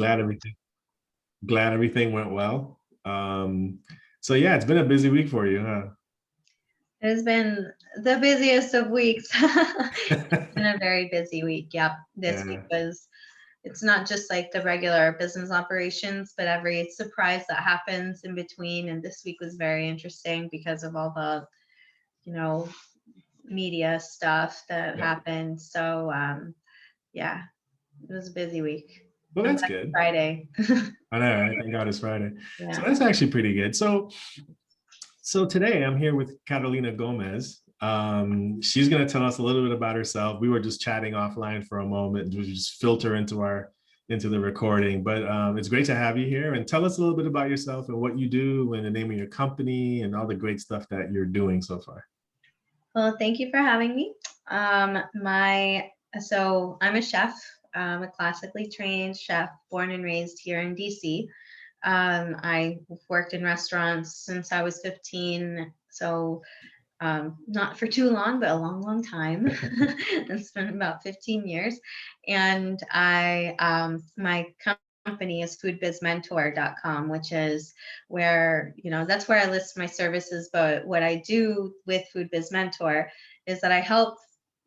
glad everything went well. So yeah, it's been a busy week for you, It has been the busiest of weeks. It's been huh? a very busy week. Yep. This week Yeah, was, it's not just like the regular business operations, but every surprise that happens in between. And this week was very interesting because of all the, you know, media stuff that yeah. happened. So, yeah, it was a busy week. Well, I'm that's glad it's good. Friday. I know, right? Thank God it's Friday. So Yeah. that's actually pretty good. So today I'm here with Carolina Gomez. She's going to tell us a little bit about herself. We were just chatting offline for a moment, and we just filter into the recording. But it's great to have you here, and tell us a little bit about yourself and what you do, and the name of your company, and all the great stuff that you're doing so far. Well, thank you for having me. So I'm a chef. I'm a classically trained chef, born and raised here in DC. I worked in restaurants since I was 15, so not for too long, but a long, long time. It's been about 15 years. And my company is FoodBizMentor.com, which is where, that's where I list my services. But what I do with FoodBizMentor is that I help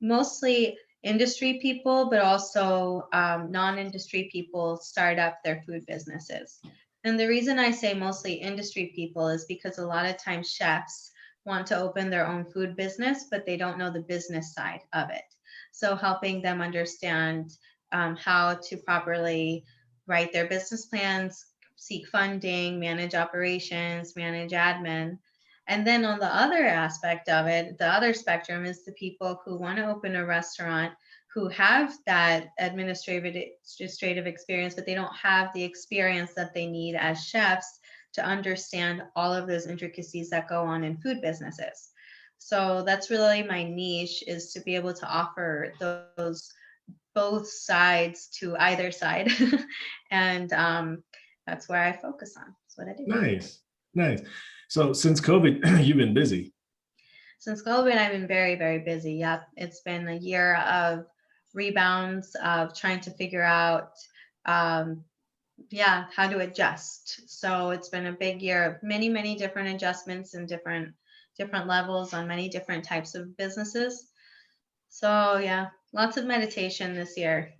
mostly industry people, but also non-industry people start up their food businesses. And the reason I say mostly industry people is because a lot of times chefs want to open their own food business, but they don't know the business side of it. So helping them understand how to properly write their business plans, seek funding, manage operations, manage admin. And then on the other aspect of it, the other spectrum is the people who want to open a restaurant, who have that administrative experience, but they don't have the experience that they need as chefs to understand all of those intricacies that go on in food businesses. So that's really my niche, is to be able to offer those both sides to either side. And that's where I focus on. That's what I do. Nice, nice. So since COVID, you've been busy. Since COVID, I've been very, very busy. Yep. It's been a year of rebounds, of trying to figure out um, how to adjust. So it's been a big year of many, many different adjustments and different levels on many different types of businesses. So yeah, lots of meditation this year.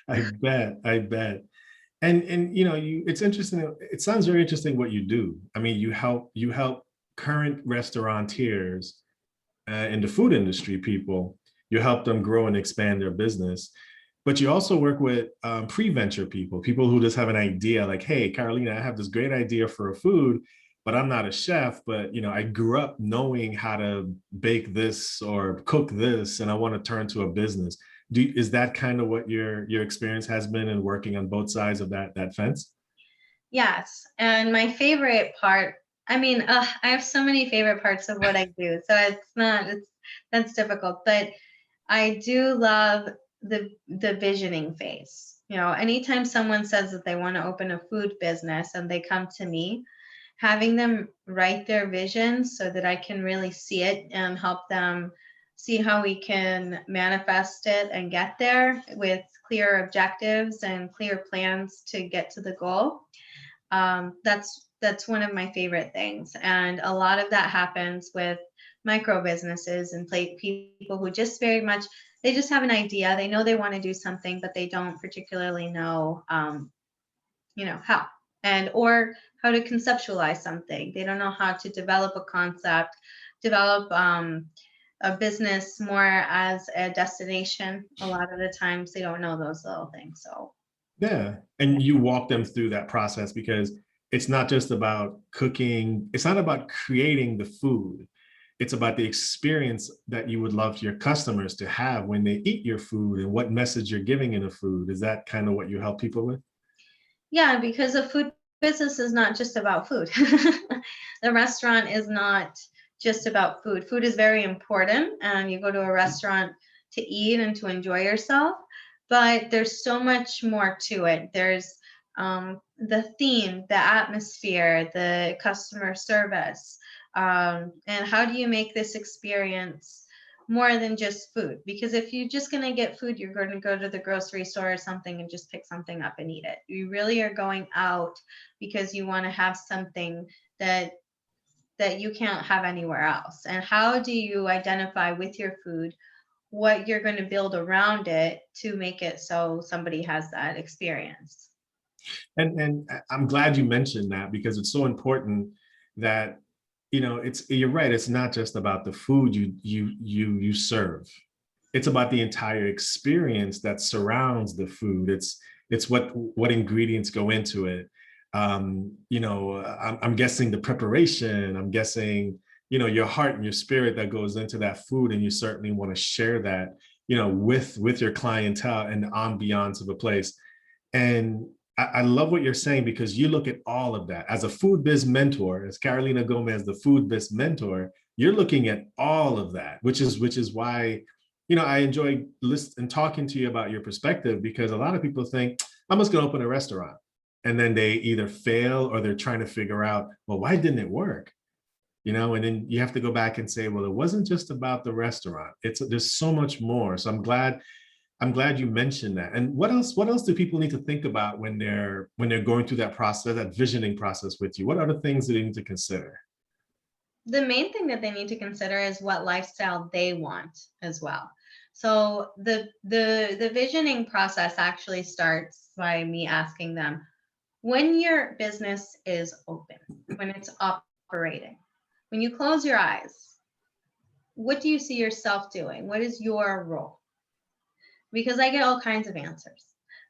I bet. And it's interesting. It sounds very interesting what you do. I mean, you help current restaurateurs in the food industry, people. You help them grow and expand their business, but you also work with pre-venture people who just have an idea, like, hey, Carolina, I have this great idea for a food, but I'm not a chef, but I grew up knowing how to bake this or cook this, and I want to turn to a business. Is that kind of what your experience has been in working on both sides of that fence? Yes, and my favorite part. I mean, I have so many favorite parts of what I do, so it's that's difficult. But I do love the visioning phase. Anytime someone says that they want to open a food business and they come to me, having them write their vision so that I can really see it and help them see how we can manifest it and get there with clear objectives and clear plans to get to the goal. That's one of my favorite things, and a lot of that happens with micro businesses and people who just very much, they just have an idea, they know they want to do something, but they don't particularly know how, and or how to conceptualize something. They don't know how to develop a concept, develop a business more as a destination. A lot of the times they don't know those little things. So Yeah. And you walk them through that process, because it's not just about cooking, it's not about creating the food. It's about the experience that you would love your customers to have when they eat your food, and what message you're giving in the food. Is that kind of what you help people with? yeah, because a food business is not just about food. The restaurant is not just about food. Food is very important, and you go to a restaurant to eat and to enjoy yourself, but there's so much more to it. There's the theme, the atmosphere, the customer service, and how do you make this experience more than just food. Because if you're just going to get food, you're going to go to the grocery store or something and just pick something up and eat it. You really are going out because you want to have something that you can't have anywhere else. And how do you identify with your food what you're going to build around it to make it so somebody has that experience? And I'm glad you mentioned that, because it's so important that, you're right. It's not just about the food you serve. It's about the entire experience that surrounds the food. It's what ingredients go into it. I'm guessing the preparation. I'm guessing, your heart and your spirit that goes into that food, and you certainly want to share that, with your clientele and the ambiance of a place. And I love what you're saying, because you look at all of that as a food biz mentor, as Carolina Gomez, the food biz mentor. You're looking at all of that, which is why, I enjoy listening and talking to you about your perspective, because a lot of people think, I'm just going to open a restaurant, and then they either fail or they're trying to figure out, well, why didn't it work? And then you have to go back and say, well, it wasn't just about the restaurant. There's so much more. So I'm glad you mentioned that. And what else do people need to think about when they're going through that process, that visioning process with you? What other things do they need to consider? The main thing that they need to consider is what lifestyle they want as well. So the visioning process actually starts by me asking them, when your business is open, when it's operating, when you close your eyes, what do you see yourself doing? What is your role? Because I get all kinds of answers.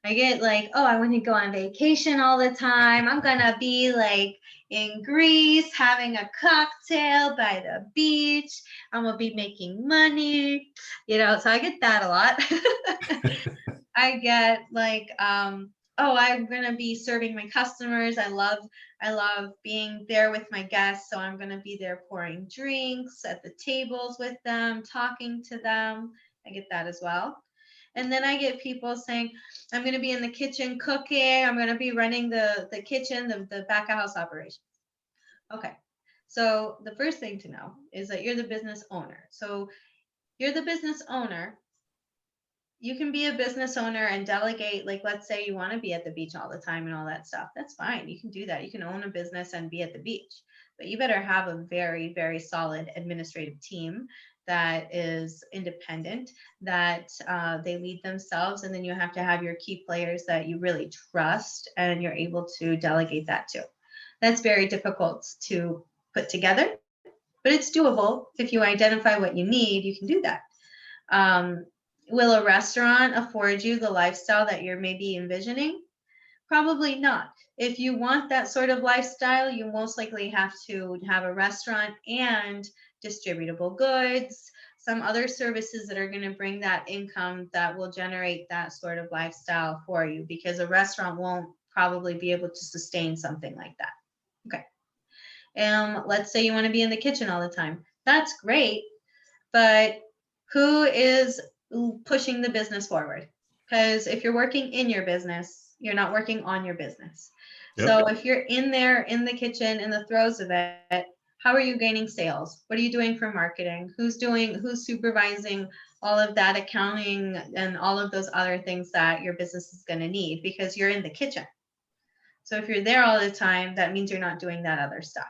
I get like, oh, I want to go on vacation all the time. I'm going to be like in Greece having a cocktail by the beach. I'm going to be making money, so I get that a lot. I get like, oh, I'm going to be serving my customers. I love being there with my guests. So I'm going to be there pouring drinks at the tables with them, talking to them. I get that as well. And then I get people saying, I'm going to be in the kitchen cooking. I'm going to be running the kitchen, the back of house operations. Okay. So the first thing to know is that you're the business owner. So you're the business owner. You can be a business owner and delegate, like, let's say you want to be at the beach all the time and all that stuff. That's fine. You can do that. You can own a business and be at the beach, but you better have a very, very solid administrative team that is independent, that they lead themselves. And then you have to have your key players that you really trust and you're able to delegate that to. That's very difficult to put together, but it's doable. If you identify what you need, you can do that. Will a restaurant afford you the lifestyle that you're maybe envisioning? Probably not. If you want that sort of lifestyle, you most likely have to have a restaurant and distributable goods, some other services that are going to bring that income that will generate that sort of lifestyle for you, because a restaurant won't probably be able to sustain something like that. Okay. Let's say you want to be in the kitchen all the time. That's great, but who is pushing the business forward? Because if you're working in your business, you're not working on your business. Yep. So if you're in there in the kitchen in the throes of it, how are you gaining sales? What are you doing for marketing? Who's supervising all of that accounting and all of those other things that your business is going to need, because you're in the kitchen. So if you're there all the time, that means you're not doing that other stuff.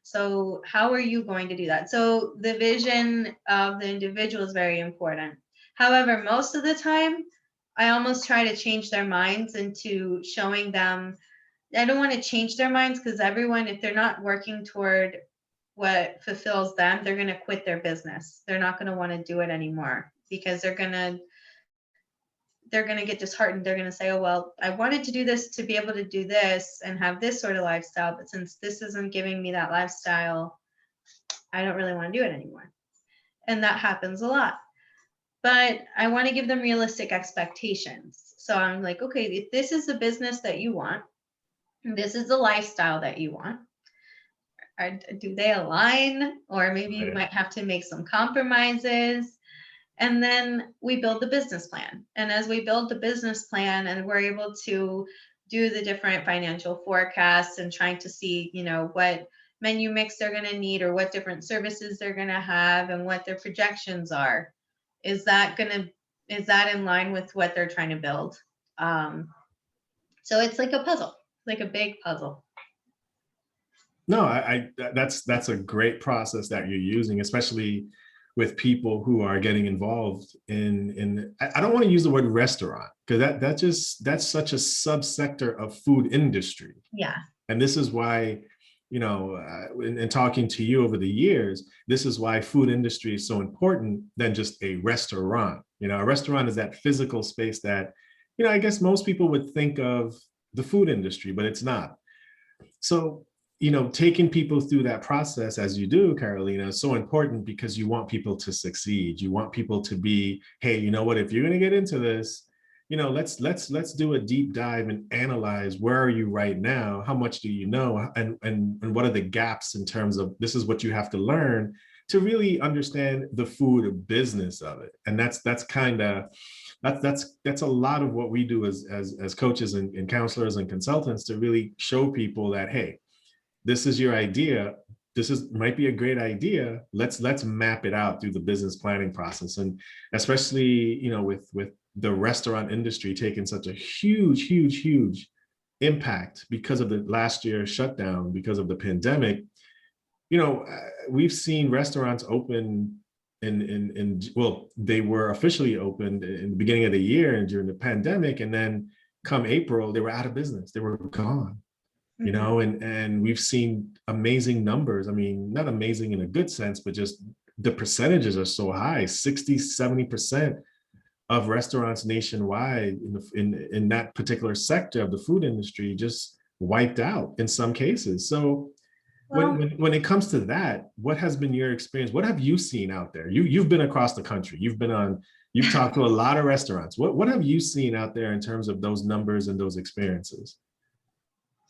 So how are you going to do that? So the vision of the individual is very important. However, most of the time, I almost try to change their minds into showing them. I don't want to change their minds, because everyone, if they're not working toward what fulfills them, they're going to quit their business. They're not going to want to do it anymore, because they're going to get disheartened. They're going to say, oh, well, I wanted to do this to be able to do this and have this sort of lifestyle, but since this isn't giving me that lifestyle, I don't really want to do it anymore. And that happens a lot. But I want to give them realistic expectations. So I'm like, okay, if this is the business that you want, this is the lifestyle that you want, do they align? Or maybe you might have to make some compromises. And then we build the business plan. And as we build the business plan and we're able to do the different financial forecasts and trying to see, what menu mix they're going to need or what different services they're going to have and what their projections are, Is that in line with what they're trying to build? So it's like a puzzle, like a big puzzle. No, that's a great process that you're using, especially with people who are getting involved in I don't want to use the word restaurant because that's such a subsector of food industry. Yeah. And this is why, in talking to you over the years, this is why food industry is so important than just a restaurant. A restaurant is that physical space that, I guess most people would think of the food industry, but it's not. So, taking people through that process as you do, Carolina, is so important because you want people to succeed. You want people to be, hey, you know what, if you're going to get into this, let's do a deep dive and analyze where are you right now, how much do you know, and what are the gaps in terms of this is what you have to learn to really understand the food business of it. And that's kind of that's a lot of what we do as coaches and counselors and consultants to really show people that, hey, this is your idea, might be a great idea, let's map it out through the business planning process. And especially with the restaurant industry taking such a huge impact because of the last year shutdown, because of the pandemic, we've seen restaurants open well, they were officially opened in the beginning of the year and during the pandemic, and then come April they were out of business, they were gone. And we've seen amazing numbers. I mean, not amazing in a good sense, but just the percentages are so high, 60-70% of restaurants nationwide in that particular sector of the food industry just wiped out in some cases. So Well, when it comes to that, what has been your experience? What have you seen out there? You've been across the country. You've talked to a lot of restaurants. What have you seen out there in terms of those numbers and those experiences?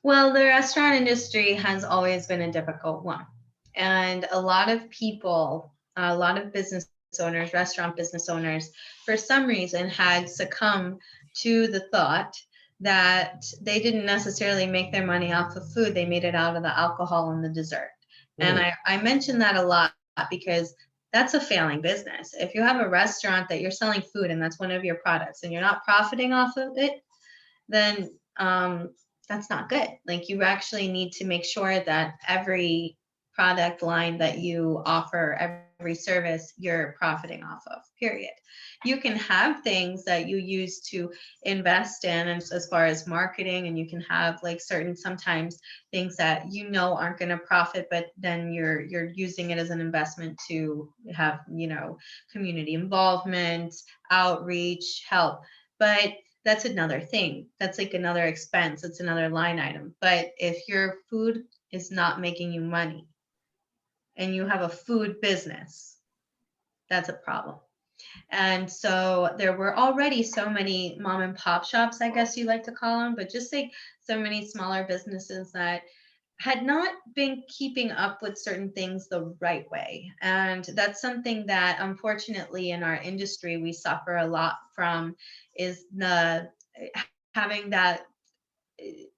well, the restaurant industry has always been a difficult one. And a lot of people, a lot of business owners, restaurant business owners, for some reason had succumbed to the thought that they didn't necessarily make their money off of food. They made it out of the alcohol and the dessert. And Mm. I mention that a lot because that's a failing business. If you have a restaurant that you're selling food and that's one of your products and you're not profiting off of it, then that's not good. Like you actually need to make sure that every product line that you offer, every service you're profiting off of, period. You can have things that you use to invest in as far as marketing, and you can have like certain sometimes things that aren't going to profit, but then you're using it as an investment to have, community involvement, outreach, help. But that's another thing. That's like another expense. It's another line item. But if your food is not making you money and you have a food business, that's a problem. And so there were already so many mom and pop shops, I guess you like to call them, but just like so many smaller businesses that had not been keeping up with certain things the right way. And that's something that unfortunately in our industry we suffer a lot from, is the having that,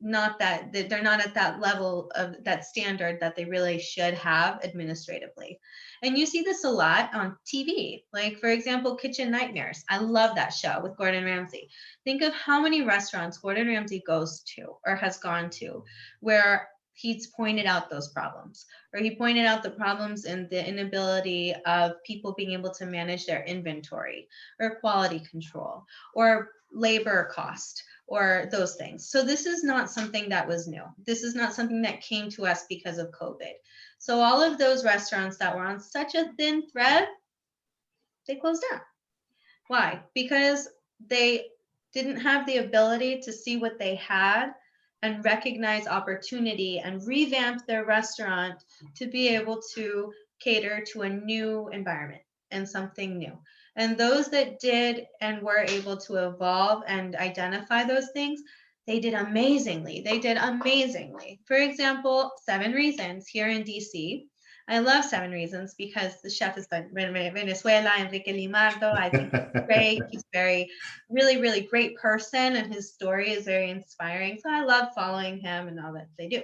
not that they're not at that level of that standard that they really should have administratively. And you see this a lot on TV. Like, for example, Kitchen Nightmares. I love that show with Gordon Ramsay. Think of how many restaurants Gordon Ramsay goes to or has gone to where he's pointed out those problems, or he pointed out the problems in the inability of people being able to manage their inventory or quality control or labor cost or those things. So this is not something that was new. This is not something that came to us because of COVID. So all of those restaurants that were on such a thin thread, they closed down. Why? Because they didn't have the ability to see what they had and recognize opportunity and revamp their restaurant to be able to cater to a new environment and something new. And those that did and were able to evolve and identify those things, they did amazingly. They did amazingly. For example, 7 Reasons here in DC. I love 7 Reasons because the chef is from Venezuela, Enrique Limardo. I think he's great. He's very, really, really great person, and his story is very inspiring. So I love following him and all that they do.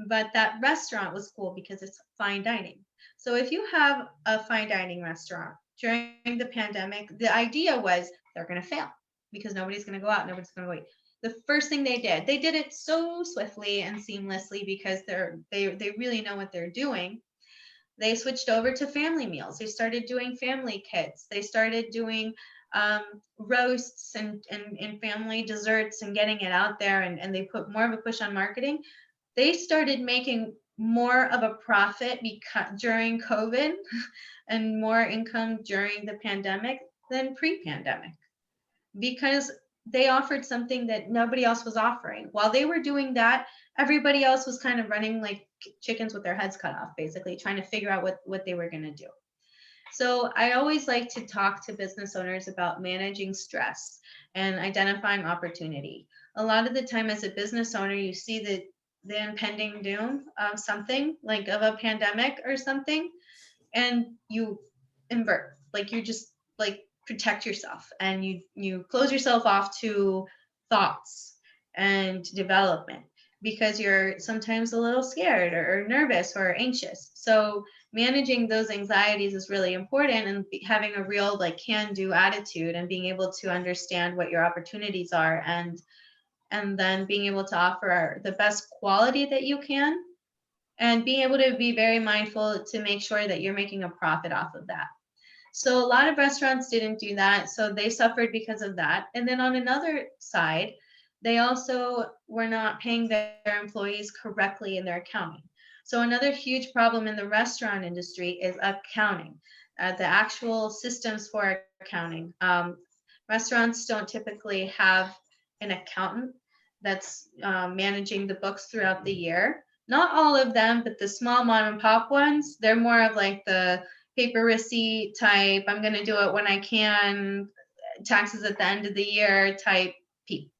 But that restaurant was cool because it's fine dining. So if you have a fine dining restaurant during the pandemic, the idea was they're going to fail because nobody's going to go out, nobody's going to wait. The first thing they did it so swiftly and seamlessly because they really know what they're doing. They switched over to family meals. They started doing family kits. They started doing roasts and family desserts and getting it out there. And they put more of a push on marketing. They started making more of a profit during COVID and more income during the pandemic than pre-pandemic because they offered something that nobody else was offering. While they were doing that, everybody else was kind of running like chickens with their heads cut off, basically trying to figure out what they were going to do. So I always like to talk to business owners about managing stress and identifying opportunity. A lot of the time as a business owner, you see the impending doom of something like of a pandemic or something, and you invert, like you just like protect yourself and you close yourself off to thoughts and development because you're sometimes a little scared or nervous or anxious. So managing those anxieties is really important, and having a real like can do attitude and being able to understand what your opportunities are, and then being able to offer the best quality that you can, and being able to be very mindful to make sure that you're making a profit off of that. So a lot of restaurants didn't do that, so they suffered because of that. And then on another side, they also were not paying their employees correctly in their accounting. So another huge problem in the restaurant industry is accounting, the actual systems for accounting. Restaurants don't typically have an accountant that's managing the books throughout the year. Not all of them, but the small mom and pop ones, they're more of like the paper receipt type, I'm going to do it when I can, taxes at the end of the year type people.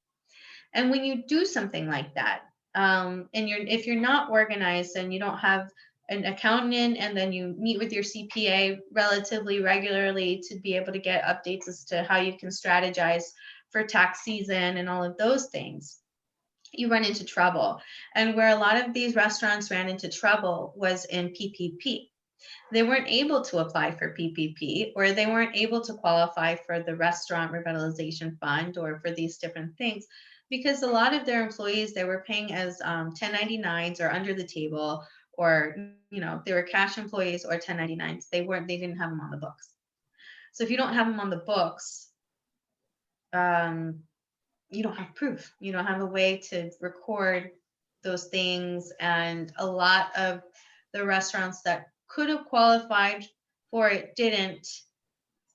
And when you do something like that, and if you're not organized and you don't have an accountant, and then you meet with your CPA relatively regularly to be able to get updates as to how you can strategize for tax season and all of those things, you run into trouble. And where a lot of these restaurants ran into trouble was in PPP. They weren't able to apply for PPP, or they weren't able to qualify for the restaurant revitalization fund or for these different things, because a lot of their employees they were paying as 1099s or under the table, or they were cash employees or 1099s. They didn't have them on the books. So if you don't have them on the books, you don't have proof. You don't have a way to record those things. And a lot of the restaurants that could have qualified for it didn't,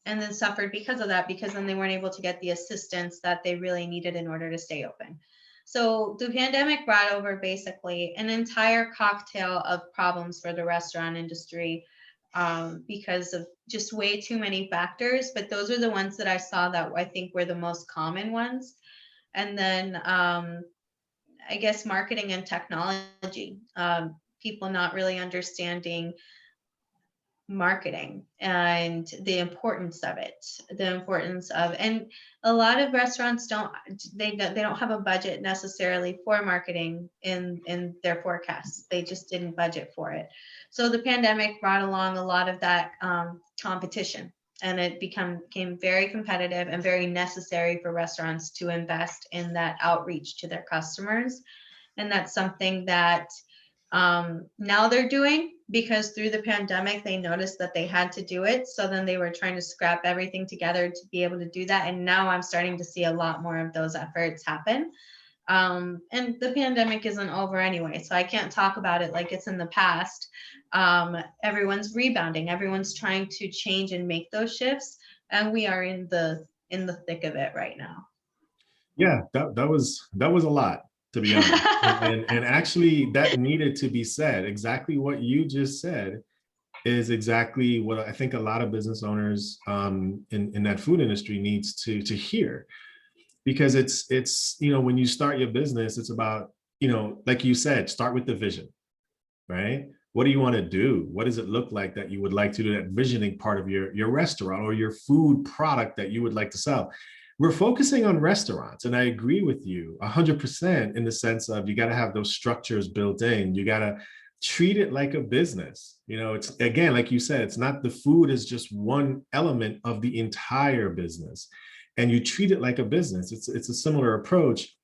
and then suffered because of that, because then they weren't able to get the assistance that they really needed in order to stay open. So the pandemic brought over basically an entire cocktail of problems for the restaurant industry, because of just way too many factors. But those are the ones that I saw that I think were the most common ones. And then I guess marketing and technology, people not really understanding marketing and the importance of it, and a lot of restaurants don't have a budget necessarily for marketing in their forecasts. They just didn't budget for it. So the pandemic brought along a lot of that competition, and it became very competitive and very necessary for restaurants to invest in that outreach to their customers. And that's something that now they're doing, because through the pandemic they noticed that they had to do it. So then they were trying to scrap everything together to be able to do that. And now I'm starting to see a lot more of those efforts happen. And the pandemic isn't over anyway, so I can't talk about it like it's in the past. Everyone's rebounding, everyone's trying to change and make those shifts, and we are in the thick of it right now. Yeah, that was a lot, to be honest. And actually that needed to be said. Exactly what you just said is exactly what I think a lot of business owners in that food industry needs to hear. Because it's when you start your business, it's about, like you said, start with the vision, right? What do you want to do? What does it look like that you would like to do, that visioning part of your restaurant or your food product that you would like to sell? We're focusing on restaurants, and I agree with you 100% in the sense of you got to have those structures built in. You got to treat it like a business. You know, it's, again, like you said, it's not, the food is just one element of the entire business, and you treat it like a business. It's a similar approach,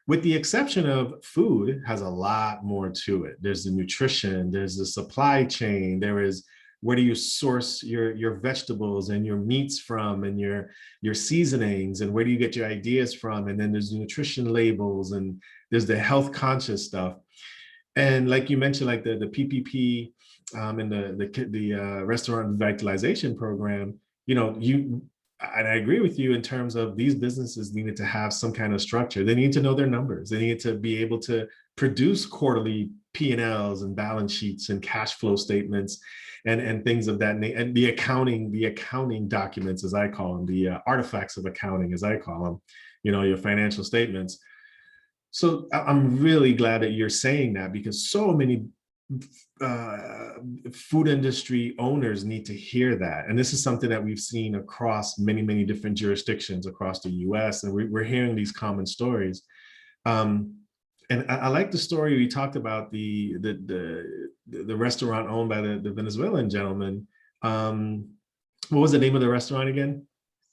with the exception of food has a lot more to it. There's the nutrition, there's the supply chain, there is, where do you source your vegetables and your meats from, and your seasonings, and where do you get your ideas from, and then there's nutrition labels, and there's the health conscious stuff. And like you mentioned, like the PPP, and the restaurant revitalization program, you know, and I agree with you in terms of, these businesses needed to have some kind of structure. They need to know their numbers. They need to be able to produce quarterly P&Ls and balance sheets and cash flow statements, and things of that nature, and the accounting documents, as I call them, the artifacts of accounting, as I call them, you know, your financial statements. So I'm really glad that you're saying that, because so many uh, food industry owners need to hear that. And this is something that we've seen across many different jurisdictions across the US. And we're hearing these common stories. Um, and I like the story we talked about, the restaurant owned by the Venezuelan gentleman. What was the name of the restaurant again?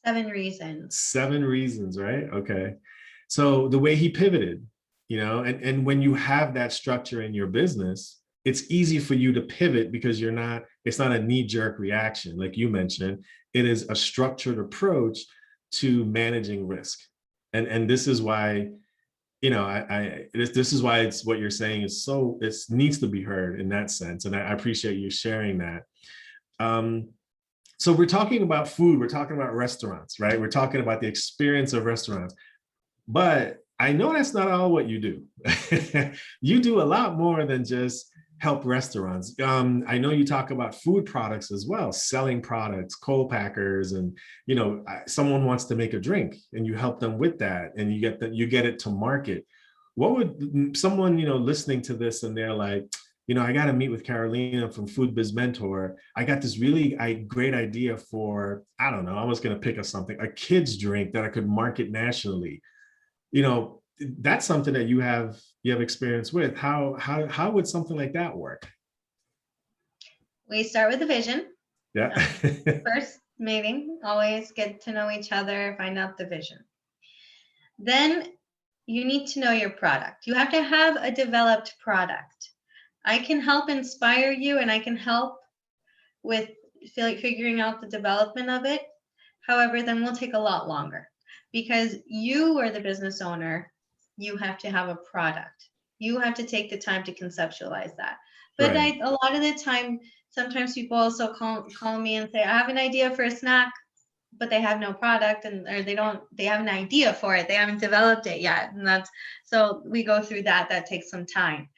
7 Reasons. 7 Reasons, right? Okay. So the way he pivoted, you know, and when you have that structure in your business, it's easy for you to pivot, because it's not a knee-jerk reaction, like you mentioned. It is a structured approach to managing risk. And this is why, you know, this is why it's, what you're saying is so, it needs to be heard in that sense. And I appreciate you sharing that. So we're talking about food, we're talking about restaurants, right? We're talking about the experience of restaurants. But I know that's not all what you do. You do a lot more than just help restaurants. I know you talk about food products as well, selling products, co-packers, and, you know, someone wants to make a drink and you help them with that, and you get it to market. What would someone, you know, listening to this, and they're like, you know, I got to meet with Carolina from FoodBizMentor. I got this really great idea for, I don't know, I was going to pick up something, a kid's drink that I could market nationally. You know, that's something that you have experience with. How would something like that work? We start with a vision. Yeah. First meeting, always get to know each other, find out the vision. Then you need to know your product. You have to have a developed product. I can help inspire you, and I can help with figuring out the development of it. However, then we'll take a lot longer, because you are the business owner. You have to have a product. You have to take the time to conceptualize that. But Right. a lot of the time, sometimes people also call me and say, I have an idea for a snack, but they have no product, or they have an idea for it. They haven't developed it yet. And so we go through that. That takes some time.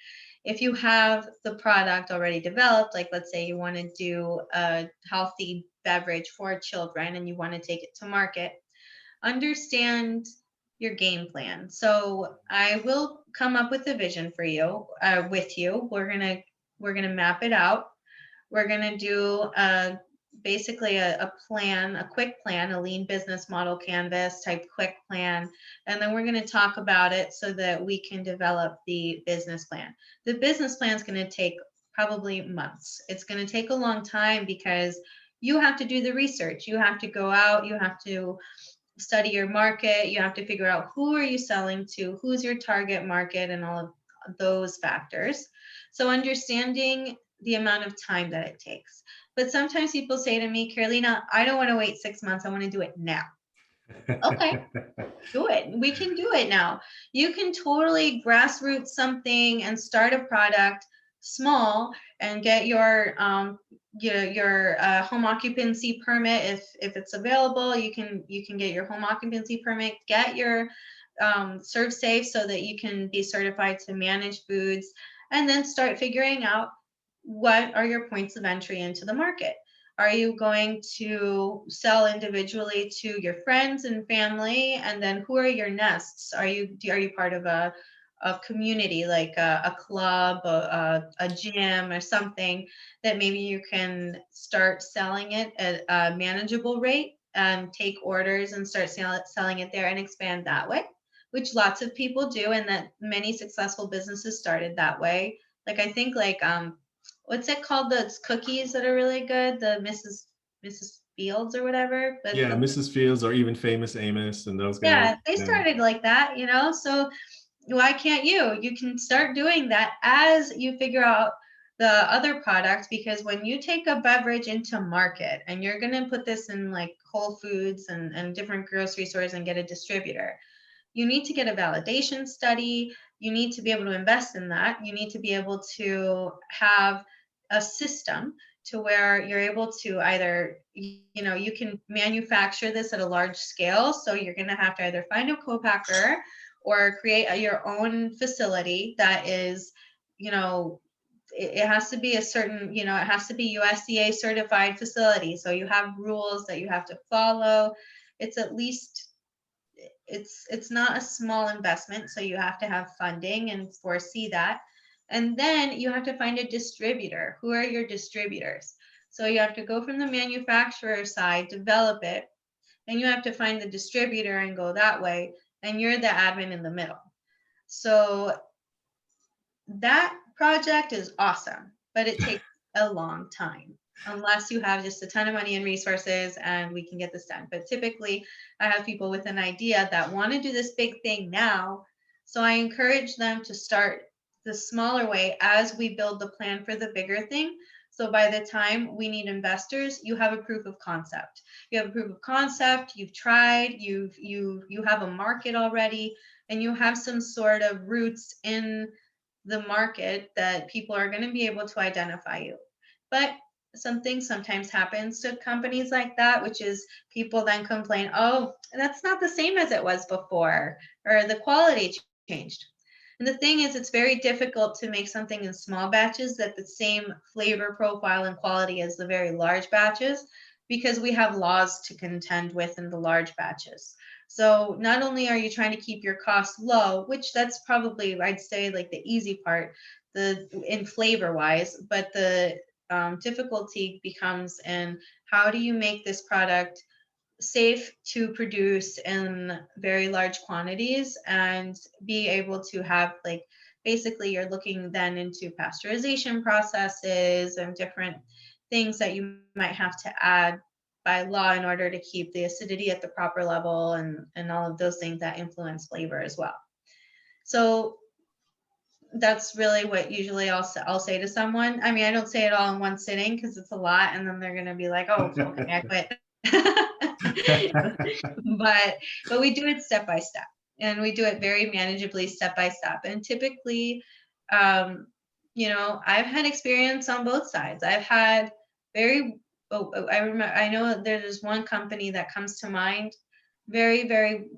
If you have the product already developed, like let's say you want to do a healthy beverage for children and you want to take it to market, understand your game plan. So I will come up with a vision for you, with you. We're gonna map it out. We're gonna do basically a plan, a quick plan, a lean business model canvas type quick plan. And then we're going to talk about it so that we can develop the business plan. The business plan is going to take probably months. It's going to take a long time, because you have to do the research. You have to go out, you have to study your market, you have to figure out who are you selling to, who's your target market, and all of those factors. So understanding the amount of time that it takes. But sometimes people say to me, Carolina, I don't want to wait 6 months. I want to do it now. Okay, do it. We can do it now. You can totally grassroots something and start a product small and get your home occupancy permit if it's available. You can get your home occupancy permit, get your serve safe so that you can be certified to manage foods, and then start figuring out what are your points of entry into the market. Are you going to sell individually to your friends and family? And then who are your nests? Are you part of a community, like a club, a gym, or something that maybe you can start selling it at a manageable rate and take orders and start selling it there and expand that way, which lots of people do, and that many successful businesses started that way. Like I think what's it called? Those cookies that are really good, the Mrs. Fields or whatever. But Yeah, Mrs. Fields or even Famous Amos and those guys. yeah, they Yeah. started like that, you know? So why can't you? You can start doing that as you figure out the other products, because when you take a beverage into market and you're going to put this in like Whole Foods and different grocery stores and get a distributor, you need to get a validation study. You need to be able to invest in that. You need to be able to have a system to where you're able to either, you know, you can manufacture this at a large scale. So you're going to have to either find a co-packer or create your own facility that is, you know, it has to be a certain, you know, it has to be USDA certified facility. So you have rules that you have to follow. It's at least, it's not a small investment, so you have to have funding and foresee that. And then you have to find a distributor. Who are your distributors? So you have to go from the manufacturer side, develop it, then you have to find the distributor and go that way, and you're the admin in the middle. So that project is awesome, but it takes a long time unless you have just a ton of money and resources and we can get this done. But typically, I have people with an idea that want to do this big thing now. So I encourage them to start the smaller way as we build the plan for the bigger thing. So by the time we need investors, you have a proof of concept. You have a proof of concept, you've tried, you have a market already, and you have some sort of roots in the market that people are going to be able to identify you. But something sometimes happens to companies like that, which is people then complain, oh, that's not the same as it was before, or the quality changed. And the thing is, it's very difficult to make something in small batches that the same flavor profile and quality as the very large batches, because we have laws to contend with in the large batches. So not only are you trying to keep your costs low, which that's probably, I'd say, like the easy part, the in flavor wise, but the difficulty becomes in how do you make this product safe to produce in very large quantities and be able to have, like, basically you're looking then into pasteurization processes and different things that you might have to add by law in order to keep the acidity at the proper level and all of those things that influence flavor as well. So that's really what usually I'll say to someone. I mean, I don't say it all in one sitting because it's a lot, and then they're gonna be like, "Oh, okay, I quit." but but we do it step by step, and we do it very manageably step by step. And typically, um, you know, I've had experience on both sides. I've had very. I remember. I know there's one company that comes to mind. Very.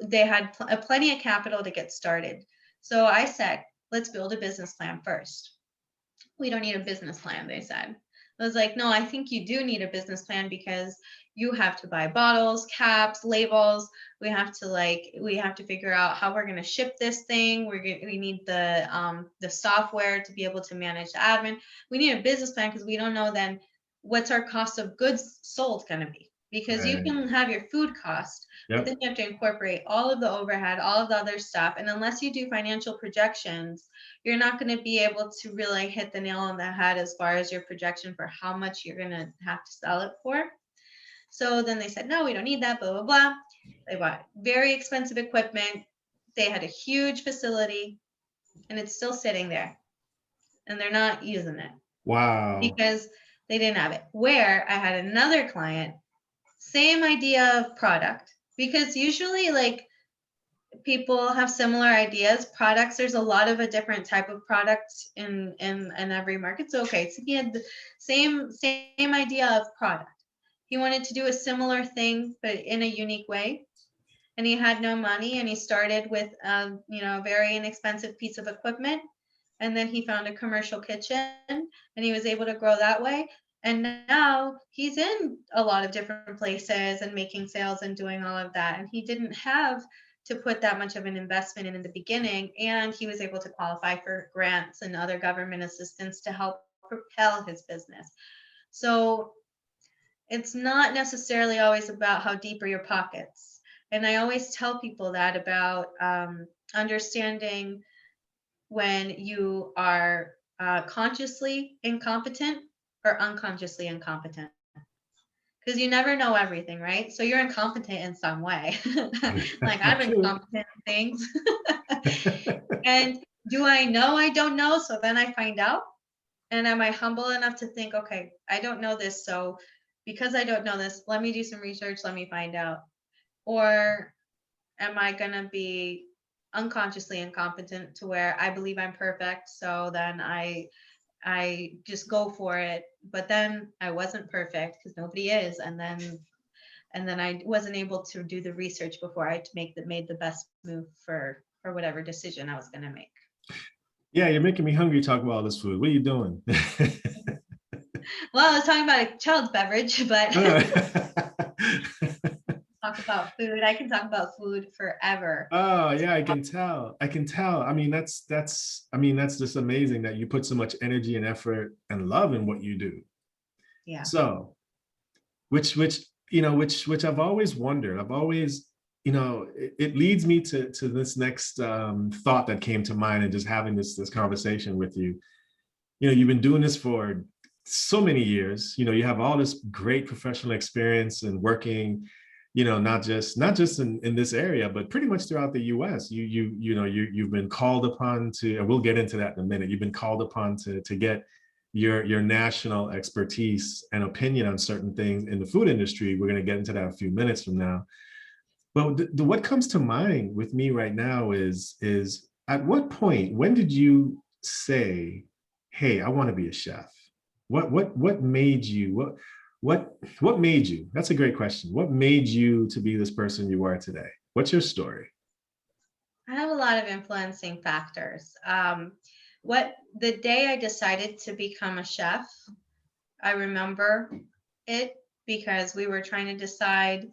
They had plenty of capital to get started. So I said, let's build a business plan first. We don't need a business plan, they said. I was like, no, I think you do need a business plan because you have to buy bottles, caps, labels. We have to figure out how we're going to ship this thing. We need the software to be able to manage the admin. We need a business plan because we don't know then what's our cost of goods sold going to be. Because you Right. can have your food cost, but then Yep. you have to incorporate all of the overhead, all of the other stuff. And unless you do financial projections, you're not going to be able to really hit the nail on the head as far as your projection for how much you're going to have to sell it for. So then they said, no, we don't need that, blah, blah, blah. They bought very expensive equipment. They had a huge facility, and it's still sitting there, and they're not using it Wow. because they didn't have it. Where I had another client, same idea of product, because usually, like, people have similar ideas. Products, there's a lot of a different type of products in every market. So okay, so he had the same idea of product. He wanted to do a similar thing but in a unique way, and he had no money, and he started with a very inexpensive piece of equipment, and then he found a commercial kitchen, and he was able to grow that way. And now he's in a lot of different places and making sales and doing all of that, and he didn't have to put that much of an investment in the beginning, and he was able to qualify for grants and other government assistance to help propel his business. So it's not necessarily always about how deep are your pockets. And I always tell people that about understanding when you are consciously incompetent or unconsciously incompetent, because you never know everything, right? So you're incompetent in some way. Like I'm True. incompetent in things. And do I know I don't know? So then I find out. And am I humble enough to think, okay, I don't know this. So because I don't know this, let me do some research, let me find out. Or am I going to be unconsciously incompetent to where I believe I'm perfect, so then I just go for it, but then I wasn't perfect because nobody is, and then I wasn't able to do the research before I to make the made the best move for whatever decision I was going to make. Yeah, you're making me hungry talking about all this food. What are you doing? Well, I was talking about a child's beverage, but Oh, talk about food. I can talk about food forever. oh, yeah, I can tell. I can tell. I mean, I mean, that's just amazing that you put so much energy and effort and love in what you do. Yeah. So, which which I've always wondered. I've always, it leads me to this next thought that came to mind, and just having this conversation with you. You've been doing this for so many years. You have all this great professional experience and working, not just in this area, but pretty much throughout the US. You've been called upon to, and we'll get into that in a minute. You've been called upon to get your national expertise and opinion on certain things in the food industry. We're going to get into that a few minutes from now. But what comes to mind with me right now is at what point, when did you say, "Hey, I want to be a chef"? What made you? What made you? That's a great question. What made you to be this person you are today? What's your story? I have a lot of influencing factors. What the day I decided to become a chef, I remember it because we were trying to decide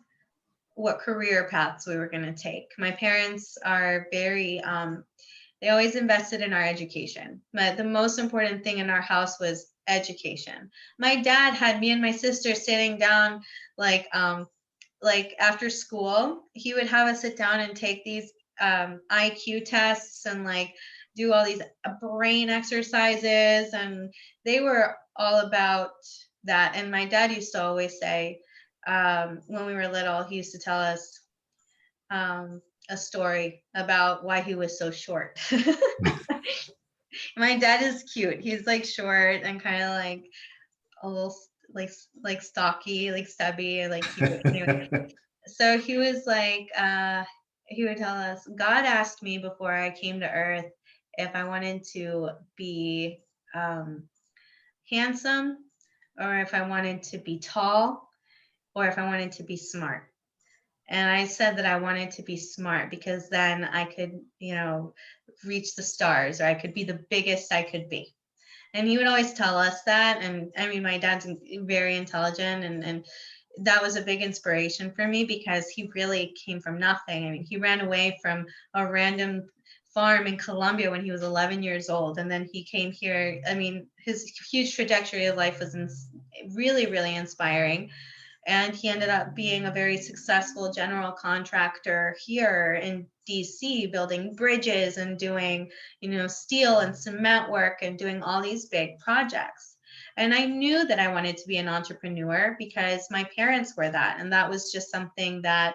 what career paths we were going to take. My parents are very, they always invested in our education. But the most important thing in our house was education. My dad had me and my sister sitting down like after school. He would have us sit down and take these IQ tests and like do all these brain exercises, and they were all about that. And my dad used to always say, when we were little, he used to tell us a story about why he was so short. My dad is cute. He's like short and kind of like a little like stocky, like stubby, and like cute. Anyway, so he was like, he would tell us, God asked me before I came to Earth if I wanted to be um, handsome, or if I wanted to be tall, or if I wanted to be smart. And I said that I wanted to be smart because then I could, reach the stars, or I could be the biggest I could be. And he would always tell us that. And I mean, my dad's very intelligent, and that was a big inspiration for me because he really came from nothing. I mean, he ran away from a random farm in Colombia when he was 11 years old. And then he came here. I mean, his huge trajectory of life was really, really inspiring. And he ended up being a very successful general contractor here in DC, building bridges and doing, steel and cement work and doing all these big projects. And I knew that I wanted to be an entrepreneur because my parents were that. And that was just something that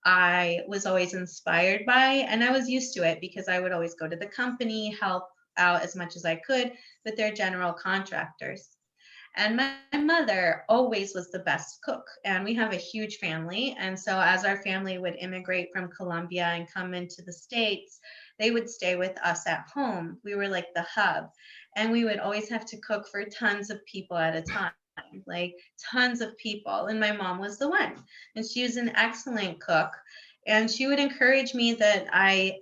I was always inspired by. And I was used to it because I would always go to the company, help out as much as I could with their general contractors. And my mother always was the best cook. And we have a huge family. And so, as our family would immigrate from Colombia and come into the States, they would stay with us at home. We were like the hub. And we would always have to cook for tons of people at a time, like tons of people. And my mom was the one. And she was an excellent cook. And she would encourage me that I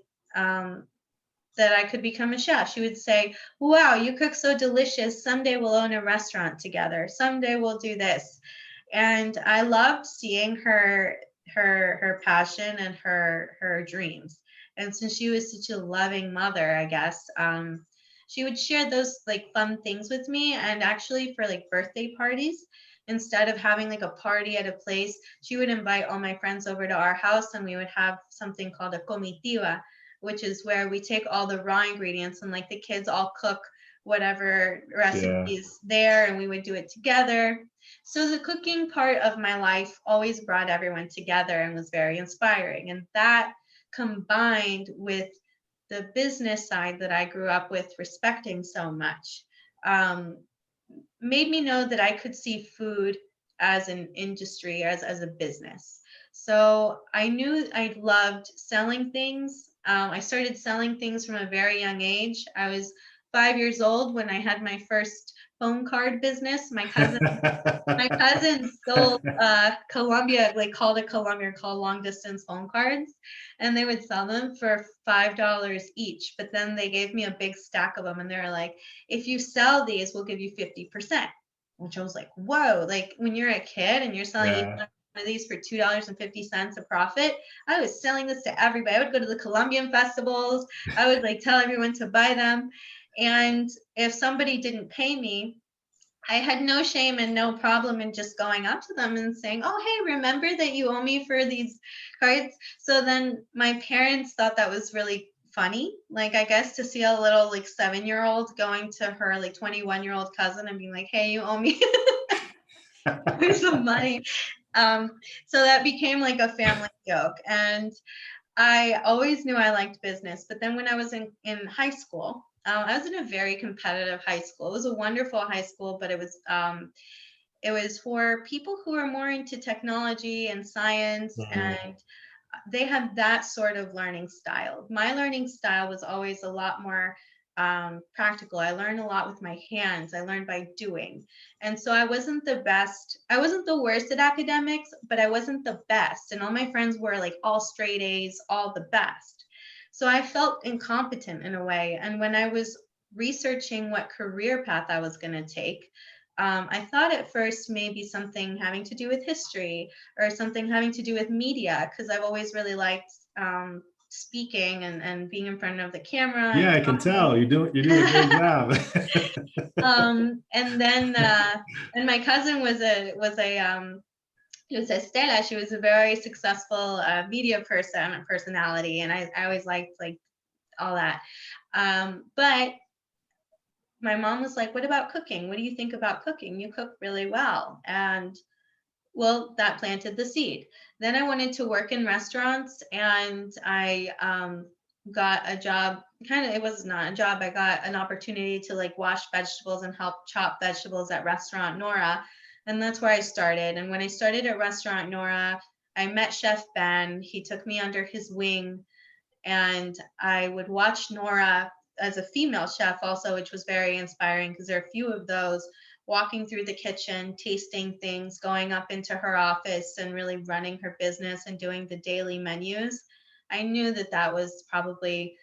could become a chef. She would say, "Wow, you cook so delicious. Someday we'll own a restaurant together. Someday we'll do this." And I loved seeing her passion and her dreams. And since she was such a loving mother, I guess, she would share those like fun things with me. And actually, for like birthday parties, instead of having like a party at a place, she would invite all my friends over to our house, and we would have something called a comitiva, which is where we take all the raw ingredients and like the kids all cook whatever Yeah. recipes there, and we would do it together. So the cooking part of my life always brought everyone together and was very inspiring. And that combined with the business side that I grew up with respecting so much, um, made me know that I could see food as an industry, as a business. So I knew I loved selling things. I started selling things from a very young age. I was 5 years old when I had my first phone card business. My cousin sold Columbia, like called it Columbia, called long distance phone cards, and they would sell them for $5 each. But then they gave me a big stack of them, and they were like, "If you sell these, we'll give you 50%." Which I was like, "Whoa!" Like when you're a kid and you're selling each Yeah. one of these for $2.50 a profit, I was selling this to everybody. I would go to the Colombian festivals. I would like tell everyone to buy them, and if somebody didn't pay me, I had no shame and no problem in just going up to them and saying, "Oh, hey, remember that you owe me for these cards?" So then my parents thought that was really funny. Like, I guess to see a little like 7-year-old going to her like 21-year-old cousin and being like, "Hey, you owe me here's some money." Um, so that became like a family joke. And I always knew I liked business, but then when I was in high school, I was in a very competitive high school. It was a wonderful high school, but it was for people who are more into technology and science, Mhm. and they have that sort of learning style. My learning style was always a lot more practical. I learned a lot with my hands. I learned by doing. And so I wasn't the best. I wasn't the worst at academics, but I wasn't the best. And all my friends were like all straight A's, all the best. So I felt incompetent in a way. And when I was researching what career path I was going to take, I thought at first maybe something having to do with history or something having to do with media, because I've always really liked speaking and being in front of the camera Yeah, and I can talking. tell you're doing a great job. And then and my cousin was a Stella. She was a very successful media personality, and I always liked like all that. But my mom was like, "What about cooking? What do you think about cooking? You cook really well." And well, that planted the seed. Then I wanted to work in restaurants, and I got a job. Kind of, it was not a job. I got an opportunity to like wash vegetables and help chop vegetables at Restaurant Nora, and that's where I started. And when I started at Restaurant Nora, I met Chef Ben. He took me under his wing, and I would watch Nora as a female chef also, which was very inspiring because there are a few of those, walking through the kitchen, tasting things, going up into her office and really running her business and doing the daily menus. I knew that that was probably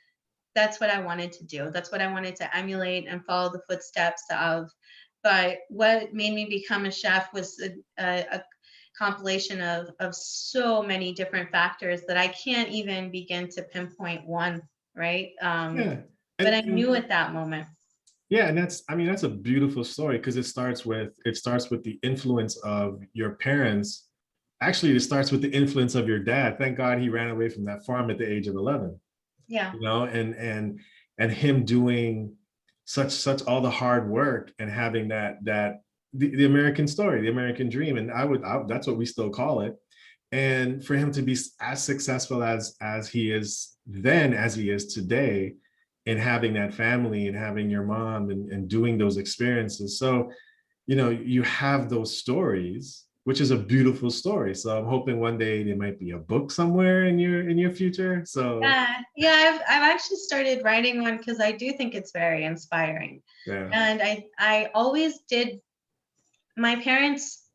that's what I wanted to do. That's what I wanted to emulate and follow the footsteps of. But what made me become a chef was a compilation of so many different factors that I can't even begin to pinpoint one, right? Yeah. But I And knew at that moment. yeah, and that's, I mean, that's a beautiful story because it starts with the influence of your parents. Actually, it starts with the influence of your dad. Thank God he ran away from that farm at the age of 11, Yeah. you know, and him doing such all the hard work and having the American story, the American dream. And that's what we still call it. And for him to be as successful as he is then as he is today, and having that family and having your mom and doing those experiences. So, you know, you have those stories, which is a beautiful story. So I'm hoping one day there might be a book somewhere in your future. So Yeah, I've actually started writing one because I do think it's very inspiring. yeah. And I always did. My parents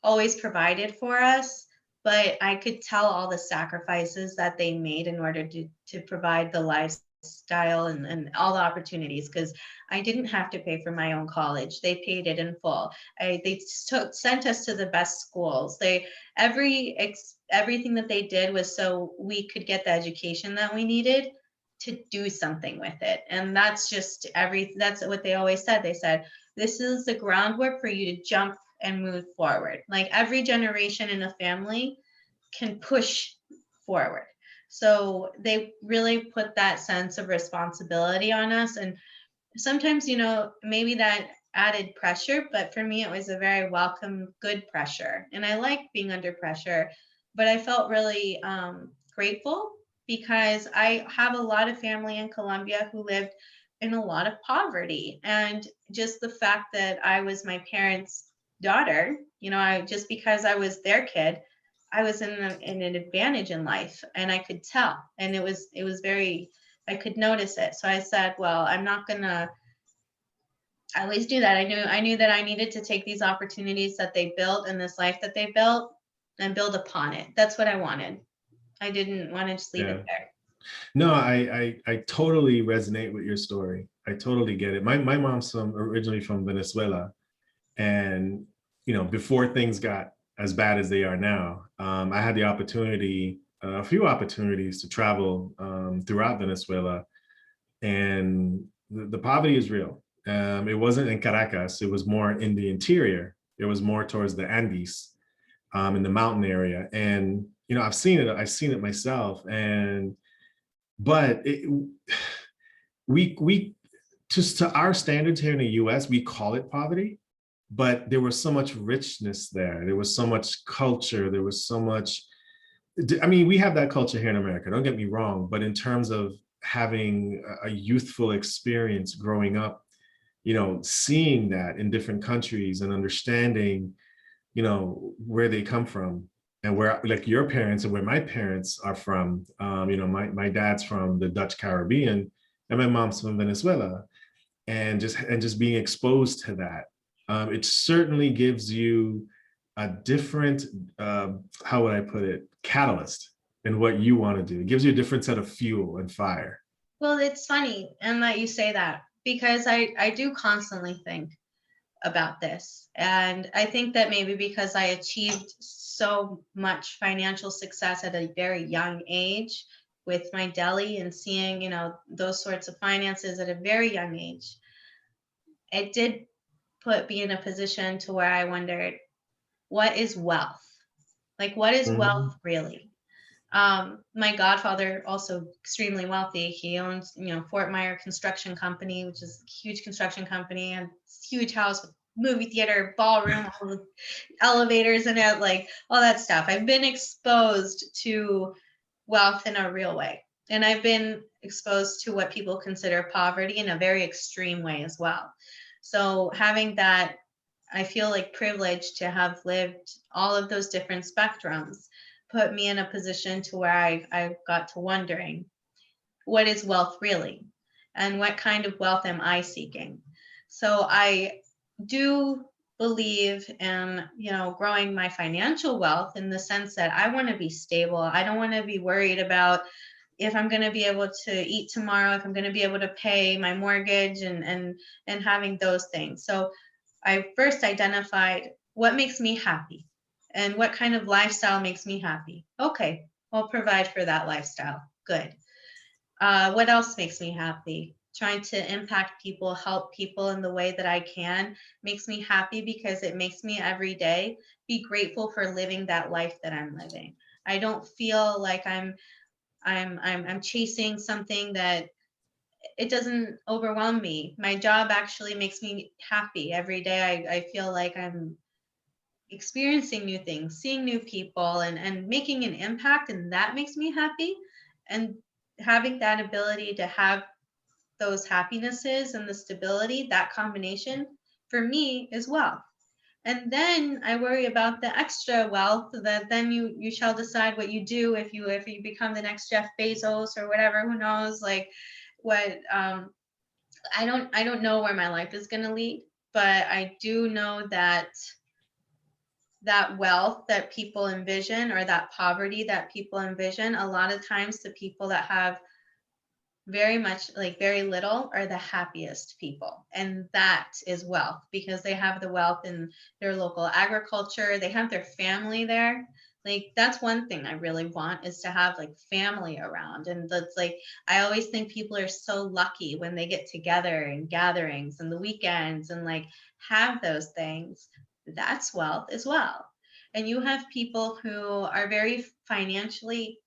always provided for us, but I could tell all the sacrifices that they made in order to provide the lifestyle and all the opportunities, because I didn't have to pay for my own college. They paid it in full. Sent us to the best schools. Everything that they did was so we could get the education that we needed to do something with it. And that's what they always said. They said, "This is the groundwork for you to jump and move forward." Like every generation in a family can push forward. So they really put that sense of responsibility on us. And sometimes, maybe that added pressure, but for me, it was a very welcome, good pressure. And I like being under pressure, but I felt really grateful because I have a lot of family in Colombia who lived in a lot of poverty. And just the fact that I was my parents' daughter, just because I was their kid, I was in an advantage in life, and I could tell. And it was very, I could notice it. So I said, well, I'm not gonna I always do that. I knew that I needed to take these opportunities that they built and this life that they built and build upon it. That's what I wanted. I didn't want to just leave it Yeah. there. No, I totally resonate with your story. I totally get it. My mom's originally from Venezuela, and before things got as bad as they are now, I had the opportunity, a few opportunities to travel throughout Venezuela, and the poverty is real. It wasn't in Caracas; it was more in the interior. It was more towards the Andes, in the mountain area, and I've seen it. I've seen it myself, and but we just to our standards here in the US, we call it poverty, but there was so much richness there. There was so much culture. There was so much. I mean, we have that culture here in America. Don't get me wrong, but in terms of having a youthful experience growing up, seeing that in different countries and understanding, where they come from and where like your parents and where my parents are from. My dad's from the Dutch Caribbean and my mom's from Venezuela, and just being exposed to that, it certainly gives you a different, how would I put it, catalyst in what you want to do. It gives you a different set of fuel and fire. Well, it's funny and that you say that because I do constantly think about this. And I think that maybe because I achieved so much financial success at a very young age with my deli and seeing, those sorts of finances at a very young age, it did put me in a position to where I wondered, what is wealth? Like, what is wealth Mhm. really? My godfather also extremely wealthy. He owns, Fort Meyer Construction Company, which is a huge construction company, and huge house with movie theater, ballroom, all the elevators in it, like all that stuff. I've been exposed to wealth in a real way. And I've been exposed to what people consider poverty in a very extreme way as well. So having that, I feel like privileged to have lived all of those different spectrums put me in a position to where I got to wondering, what is wealth really? And what kind of wealth am I seeking? So I do believe in, growing my financial wealth in the sense that I want to be stable. I don't want to be worried about if I'm going to be able to eat tomorrow, if I'm going to be able to pay my mortgage and having those things. So I first identified what makes me happy and what kind of lifestyle makes me happy. Okay, I'll provide for that lifestyle. Good. What else makes me happy? Trying to impact people, help people in the way that I can makes me happy because it makes me every day be grateful for living that life that I'm living. I don't feel like I'm chasing something that it doesn't overwhelm me. My job actually makes me happy every day. I feel like I'm experiencing new things, seeing new people, and making an impact, and that makes me happy. And having that ability to have those happinesses and the stability, that combination for me is wealth. And then I worry about the extra wealth that then you shall decide what you do if you become the next Jeff Bezos or whatever, who knows, like what I don't know where my life is going to lead, but I do know that that wealth that people envision or that poverty that people envision, a lot of times the people that have very much like very little are the happiest people, and that is wealth because they have the wealth in their local agriculture, they have their family there. Like that's one thing I really want is to have like family around, and that's like I always think people are so lucky when they get together and gatherings and the weekends and like have those things. That's wealth as well. And you have people who are very financially,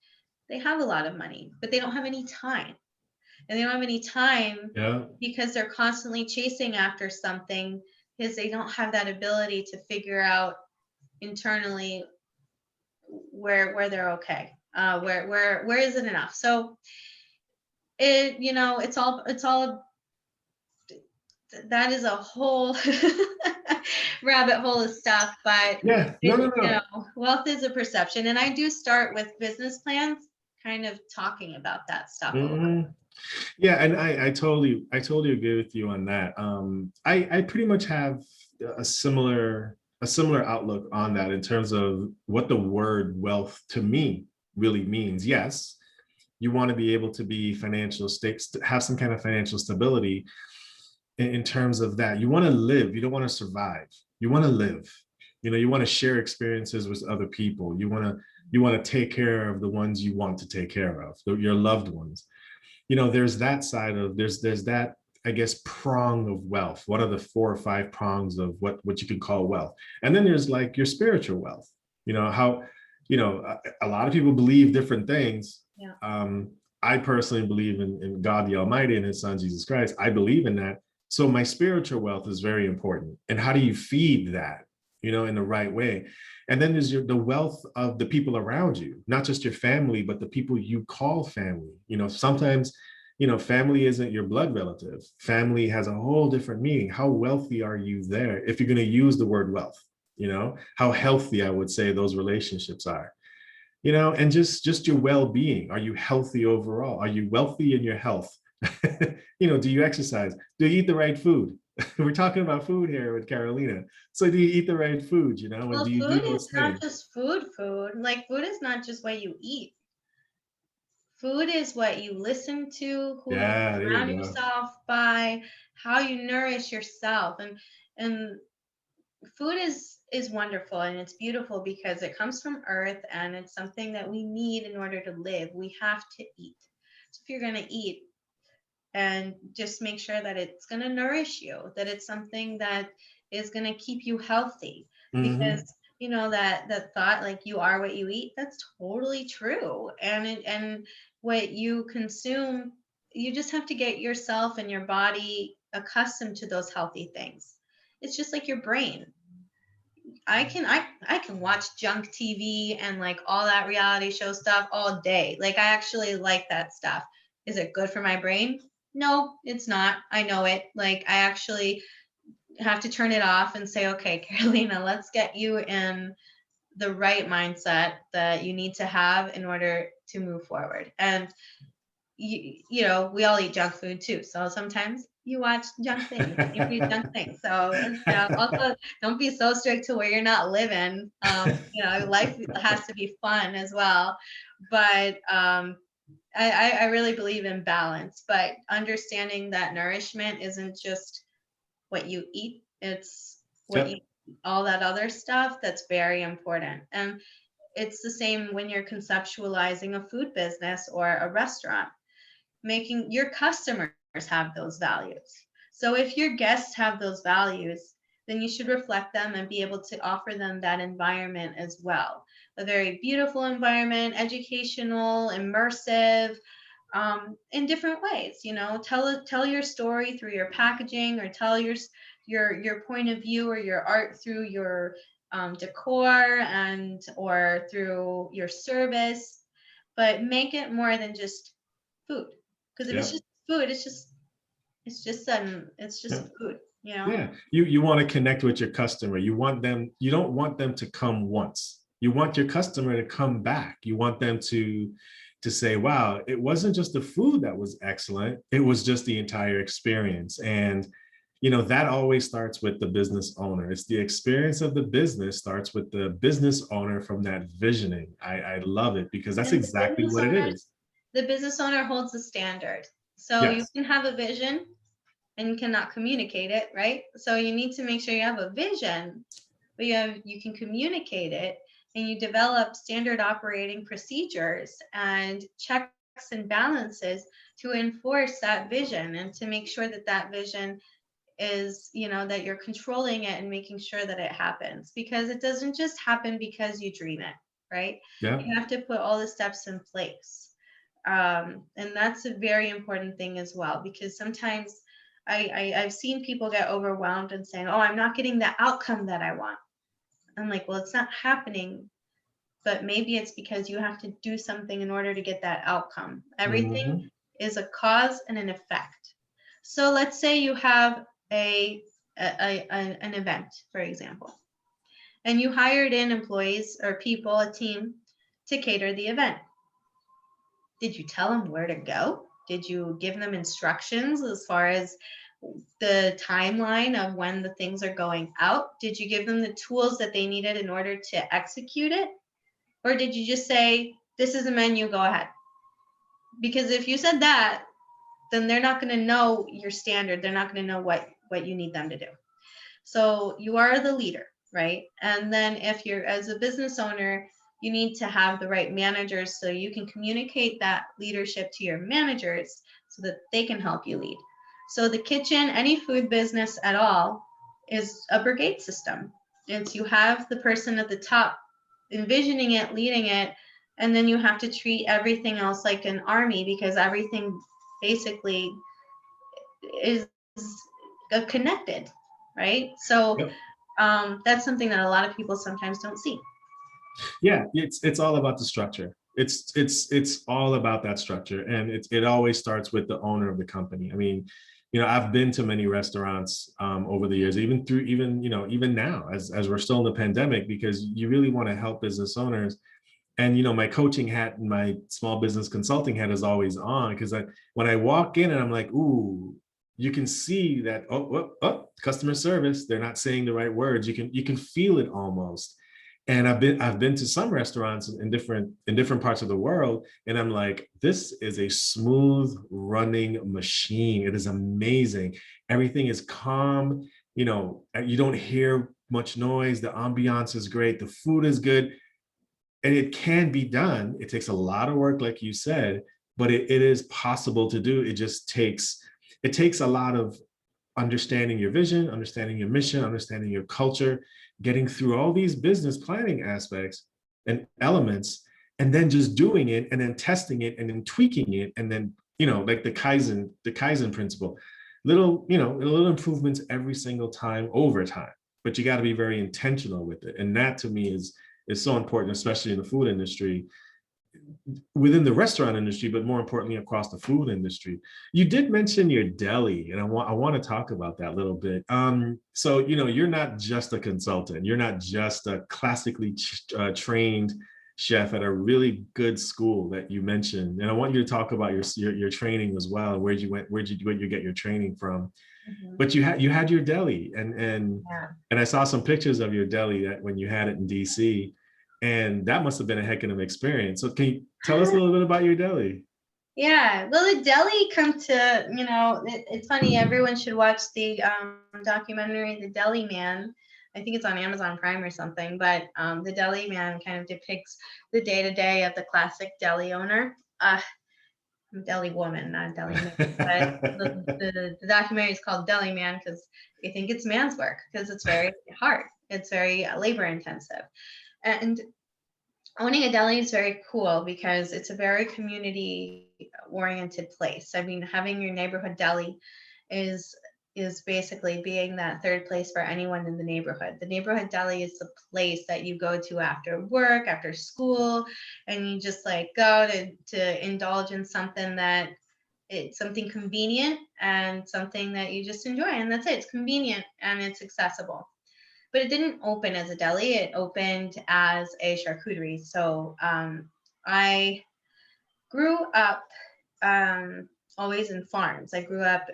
they have a lot of money but they don't have any time, and they don't have any time Yeah. because they're constantly chasing after something because they don't have that ability to figure out internally where they're okay, where is it enough. So it's all that is a whole rabbit hole of stuff, but Yeah. No, no, no. wealth is a perception. And I do start with business plans, kind of talking about that stuff a lot. Mhm. Yeah, and I totally agree with you on that. I pretty much have a similar outlook on that in terms of what the word wealth to me really means. Yes, you want to be able to be financial stakes, have some kind of financial stability in terms of that. You want to live, you don't want to survive. You want to live. You want to share experiences with other people. You want to take care of the ones you want to take care of, your loved ones. There's that side of there's that, I guess, prong of wealth. What are the 4 or 5 prongs of what you could call wealth? And then there's like your spiritual wealth. How a lot of people believe different things. Yeah. I personally believe in God the Almighty and his son Jesus Christ. I believe in that. So my spiritual wealth is very important. And how do you feed that, in the right way? And then there's the wealth of the people around you, not just your family, but the people you call family. Sometimes, family isn't your blood relative. Family has a whole different meaning. How wealthy are you there? If you're going to use the word wealth, how healthy I would say those relationships are, and just your well-being. Are you healthy overall? Are you wealthy in your health? Do you exercise? Do you eat the right food? We're talking about food here with Carolina. So do you eat the right food, and Well, do you do food is those not things? just food. Like, food is not just what you eat. Food is what you listen to, who you Yeah, there you surround go. yourself by, how you nourish yourself. And food is wonderful and it's beautiful because it comes from earth and it's something that we need in order to live. We have to eat. So if you're going to eat, and just make sure that it's going to nourish you, that it's something that is going to keep you healthy. Because Hmm. that thought, like, you are what you eat, that's totally true. And what you consume, you just have to get yourself and your body accustomed to those healthy things. It's just like your brain. I can watch junk TV and like all that reality show stuff all day. Like, I actually like that stuff. Is it good for my brain? No, it's not. I know it. Like, I actually have to turn it off and say, okay, Carolina, let's get you in the right mindset that you need to have in order to move forward. And we all eat junk food too. So sometimes you watch junk things, you eat junk things. So, also don't be so strict to where you're not living. Life has to be fun as well. But I really believe in balance, but understanding that nourishment isn't just what you eat, it's what you Yep. all that other stuff that's very important. And it's the same when you're conceptualizing a food business or a restaurant, making your customers have those values. So if your guests have those values, then you should reflect them and be able to offer them that environment as well. A very beautiful environment, educational, immersive, in different ways. Tell your story through your packaging, or tell your point of view or your art through your decor and or through your service, but make it more than just food. Because if it's Yep. just food, it's just Yep. food. Yeah. You want to connect with your customer. You don't want them to come once. You want your customer to come back. You want them to say, wow, it wasn't just the food that was excellent. It was just the entire experience. And that always starts with the business owner. It's the experience of the business starts with the business owner from that visioning. I love it because that's And exactly what it is. the business owner holds the standard. So you Yes. can have a vision and you cannot communicate it, right? So you need to make sure you have a vision, but you can communicate it, and you develop standard operating procedures and checks and balances to enforce that vision and to make sure that that vision is, that you're controlling it and making sure that it happens, because it doesn't just happen because you dream it, right? Yeah. You have to put all the steps in place. And that's a very important thing as well, because sometimes I've seen people get overwhelmed and saying, oh, I'm not getting the outcome that I want. I'm like, well, it's not happening, but maybe it's because you have to do something in order to get that outcome. Everything Mhm. is a cause and an effect. So let's say you have an event, for example, and you hired in employees or people, a team, to cater the event. Did you tell them where to go? Did you give them instructions as far as the timeline of when the things are going out? Did you give them the tools that they needed in order to execute it? Or did you just say, this is the menu, go ahead? Because if you said that, then they're not going to know your standard. They're not going to know what you need them to do. So you are the leader, right? And then if you're, as a business owner, you need to have the right managers so you can communicate that leadership to your managers so that they can help you lead. So the kitchen, any food business at all, is a brigade system. It's you have the person at the top envisioning it, leading it, and then you have to treat everything else like an army, because everything basically is connected, right? So Yep. that's something that a lot of people sometimes don't see. Yeah, it's all about the structure. It's all about that structure, and it always starts with the owner of the company. I mean, I've been to many restaurants over the years, even now as we're still in the pandemic, because you really want to help business owners. And my coaching hat and my small business consulting hat is always on, because when I walk in and I'm like, ooh, you can see that, customer service, they're not saying the right words. You can feel it almost. And I've been to some restaurants in different parts of the world, and I'm like, this is a smooth running machine. It is amazing. Everything is calm. You don't hear much noise. The ambiance is great. The food is good, and it can be done. It takes a lot of work, like you said, but it is possible to do. It takes a lot of understanding your vision, understanding your mission, understanding your culture, getting through all these business planning aspects and elements, and then just doing it, and then testing it, and then tweaking it, and then like the Kaizen principle, little improvements every single time over time. But you got to be very intentional with it, and that to me is so important, especially in the food industry, within the restaurant industry, but more importantly across the food industry. You did mention your deli, and I want to talk about that a little bit. So you're not just a consultant. You're not just a classically trained chef at a really good school that you mentioned, and I want you to talk about your training as well. Where'd you get your training from? Mhm. But you had your deli, Yeah. and I saw some pictures of your deli that when you had it in DC, and that must have been a heck of an experience. So can you tell us a little bit about your deli? Yeah. Well, the deli come to, it's funny. Everyone should watch the documentary, The Deli Man. I think it's on Amazon Prime or something, but The Deli Man kind of depicts the day to day of the classic deli owner. Deli woman, not deli man. But the documentary is called Deli Man because they think it's man's work, because it's very hard. It's very labor intensive. And owning a deli is very cool because it's a very community oriented place. I mean, having your neighborhood deli is basically being that third place for anyone in the neighborhood. The neighborhood deli is the place that you go to after work, after school, and you just like go to indulge in something that it's something convenient and something that you just enjoy. And that's it. It's convenient and it's accessible. But it didn't open as a deli. It opened as a charcuterie. So I grew up always in farms. I grew up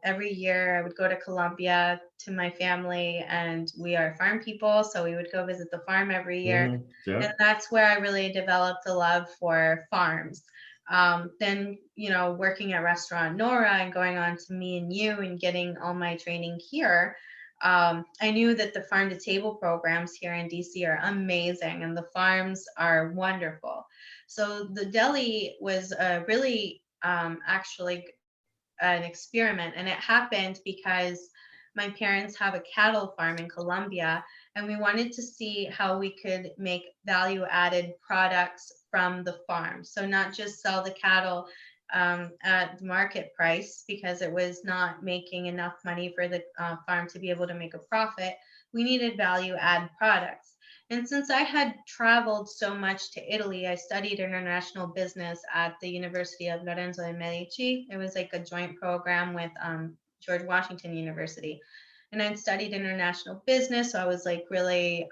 every year. I would go to Colombia to my family, and we are farm people. So we would go visit the farm every year. Yeah. And that's where I really developed a love for farms. Then, working at Restaurant Nora and going on to Me and You and getting all my training here, I knew that the farm to table programs here in DC are amazing and the farms are wonderful. So the deli was really actually an experiment, and it happened because my parents have a cattle farm in Colombia, and we wanted to see how we could make value added products from the farm. So not just sell the cattle at the market price because it was not making enough money for the farm to be able to make a profit. We needed value add products. And since I had traveled so much to Italy, I studied international business at the University of Lorenzo de Medici. It was like a joint program with George Washington University. And I'd studied international business. So I was like really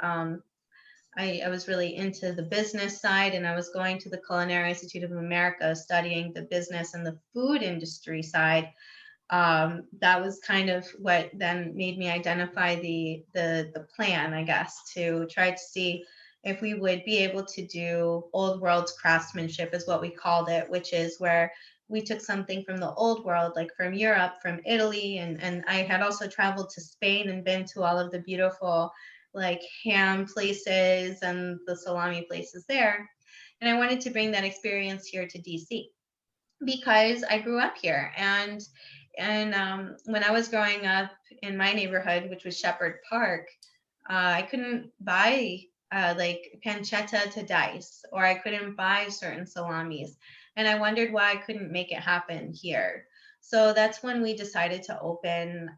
I was really into the business side, and I was going to the Culinary Institute of America studying the business and the food industry side. That was kind of what then made me identify the plan, I guess, to try to see if we would be able to do old world's craftsmanship, is what we called it, which is where we took something from the old world, like from Europe, from Italy, and I had also traveled to Spain and been to all of the beautiful like ham places and the salami places there. And I wanted to bring that experience here to DC because I grew up here. And when I was growing up in my neighborhood, which was Shepherd Park, I couldn't buy like pancetta to dice, or I couldn't buy certain salamis. And I wondered why I couldn't make it happen here. So that's when we decided to open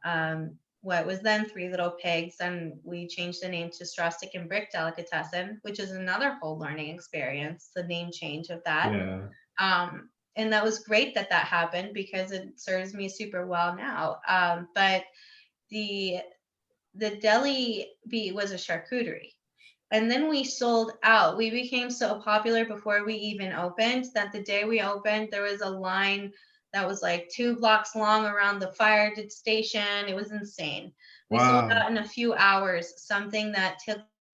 what was then Three Little Pigs, and we changed the name to Straw Stick and Brick Delicatessen, which is another whole learning experience, the name change of that. Yeah. And that was great that that happened because it serves me super well now. But the deli was a charcuterie. And then we sold out. We became so popular before we even opened that the day we opened, there was a line that was like 2 blocks long around the fire station. It was insane. We sold Wow. out in a few hours, something that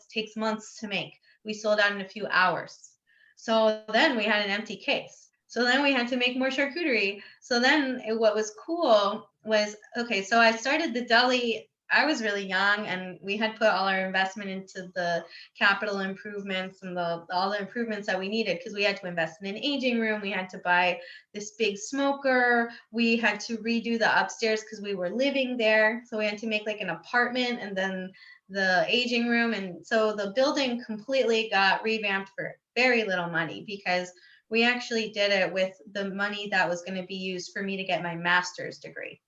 takes months to make. We sold out in a few hours. So then we had an empty case. So then we had to make more charcuterie. So then what was cool was, okay, so I started the deli. I was really young, and we had put all our investment into the capital improvements and all the improvements that we needed, because we had to invest in an aging room. We had to buy this big smoker. We had to redo the upstairs because we were living there. So we had to make like an apartment and then the aging room. And so the building completely got revamped for very little money, because we actually did it with the money that was going to be used for me to get my master's degree.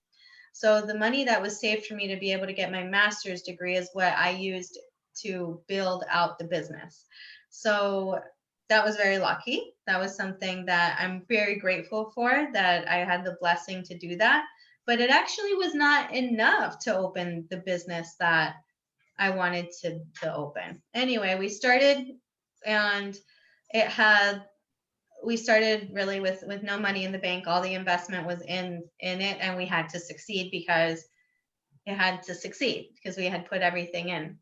So the money that was saved for me to be able to get my master's degree is what I used to build out the business. So that was very lucky. That was something that I'm very grateful for, that I had the blessing to do that. But it actually was not enough to open the business that I wanted to open. Anyway, we started, and it had we started really with no money in the bank. All the investment was in it, and we had to succeed because it had to succeed because we had put everything in.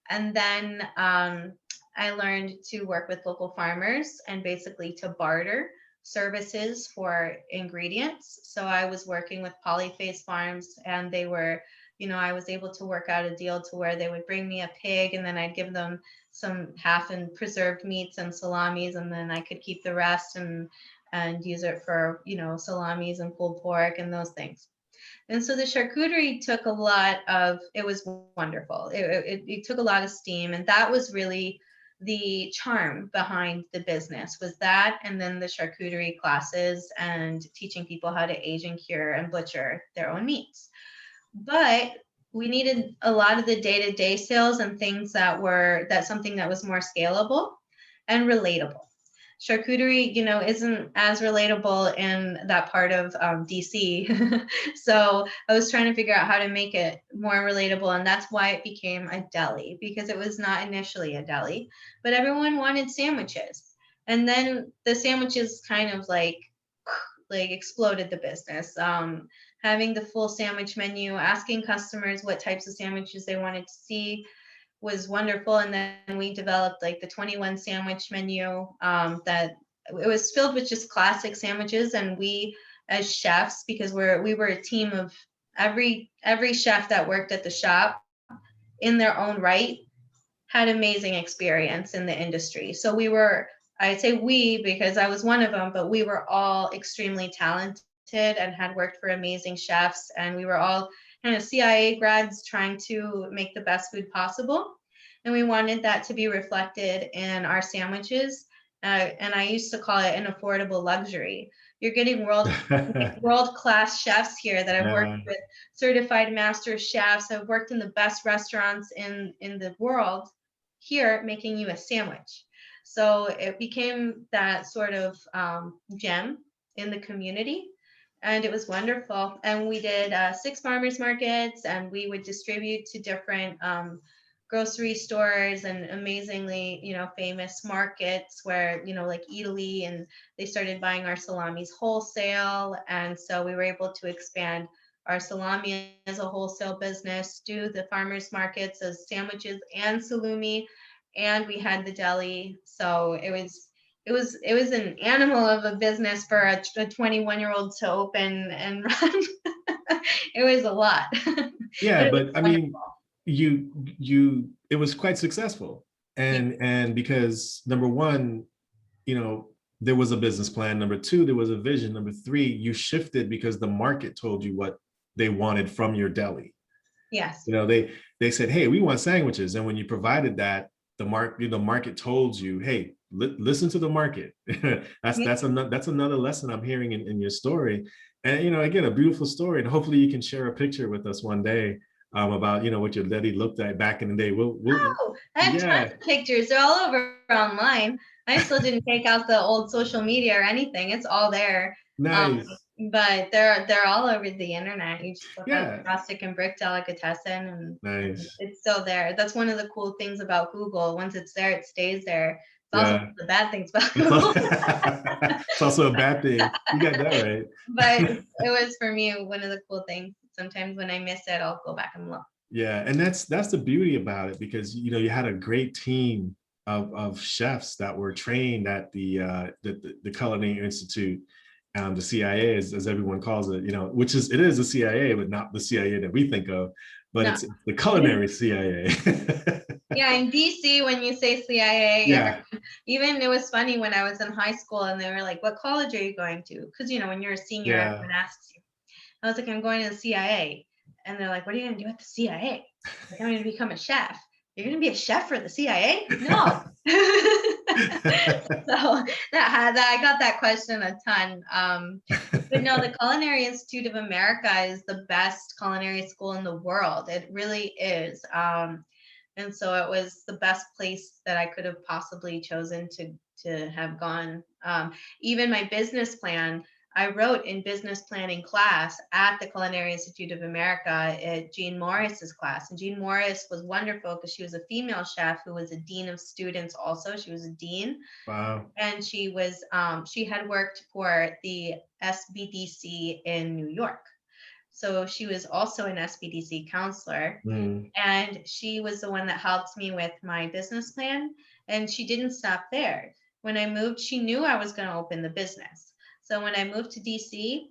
And then I learned to work with local farmers and basically to barter services for ingredients. So I was working with Polyface Farms, and they were, I was able to work out a deal to where they would bring me a pig, and then I'd give them some half and preserved meats and salamis, and then I could keep the rest and use it for, salamis and pulled pork and those things. And so the charcuterie took a lot of, it was wonderful. It took a lot of steam, and that was really the charm behind the business, was that, and then the charcuterie classes and teaching people how to age and cure and butcher their own meats. But we needed a lot of the day-to-day sales and things that's something that was more scalable and relatable. Charcuterie, isn't as relatable in that part of DC. So I was trying to figure out how to make it more relatable, and that's why it became a deli, because it was not initially a deli, but everyone wanted sandwiches. And then the sandwiches kind of like exploded the business. Having the full sandwich menu, asking customers what types of sandwiches they wanted to see was wonderful. And then we developed like the 21 sandwich menu, that it was filled with just classic sandwiches. And we, as chefs, because we were a team of every chef that worked at the shop in their own right had amazing experience in the industry. So I'd say we, because I was one of them, but we were all extremely talented and had worked for amazing chefs. And we were all kind of CIA grads trying to make the best food possible. And we wanted that to be reflected in our sandwiches. And I used to call it an affordable luxury. You're getting world-class chefs here that I've worked Yeah. with, certified master chefs. I've worked in the best restaurants in the world here, making you a sandwich. So it became that sort of gem in the community, and it was wonderful. And we did 6 farmers markets, and we would distribute to different grocery stores and amazingly, famous markets where, like Italy, and they started buying our salamis wholesale. And so we were able to expand our salami as a wholesale business, do the farmers markets as sandwiches and salumi, and we had the deli. So it was an animal of a business for a 21-year-old to open and run. It was a lot, but Yeah, it was but I mean, wonderful. it was quite successful. Yeah. And because number one, there was a business plan. Number two, there was a vision. Number three, you shifted because the market told you what they wanted from your deli. Yes. They said, hey, we want sandwiches. And when you provided that, the market told you, hey, listen to the market. That's another lesson I'm hearing in your story. And again, a beautiful story. And hopefully you can share a picture with us one day, about what your deli looked like back in the day. We'll Oh, I have tons yeah, of pictures. They're all over online. I still didn't take out the old social media or anything. It's all there. Um, nice. but they're all over the internet. You just look up Yeah, rustic and brick delicatessen, and nice. it's still there. That's one of the cool things about Google. Once it's there, it stays there. It's also one Yeah. of the bad things about It's also, Google. it's also a bad thing. You got that right. But it was, for me, one of the cool things. Sometimes when I miss it, I'll go back and look. Yeah, and that's the beauty about it, because you had a great team of chefs that were trained at the Culinary Institute, the CIA, as everyone calls it, which it is the CIA, but not the CIA that we think of, but No. it's the culinary CIA. Yeah, in DC, when you say CIA, Yeah, even it was funny when I was in high school and they were like, "What college are you going to?" Because when you're a senior, yeah. everyone asks you. I was like, "I'm going to the CIA," and they're like, "What are you going to do at the CIA?" Like, "I'm going to become a chef." "You're going to be a chef for the CIA?" No. So that I got that question a ton. But no, the Culinary Institute of America is the best culinary school in the world. It really is. And so it was the best place that I could have possibly chosen to have gone. Even my business plan, I wrote in business planning class at the Culinary Institute of America at Jean Morris's class. And Jean Morris was wonderful because she was a female chef who was a dean of students also. She was a dean, Wow. and she had worked for the SBDC in New York. So she was also an SBDC counselor, Mm, and she was the one that helped me with my business plan. And she didn't stop there. When I moved, she knew I was going to open the business. So when I moved to DC,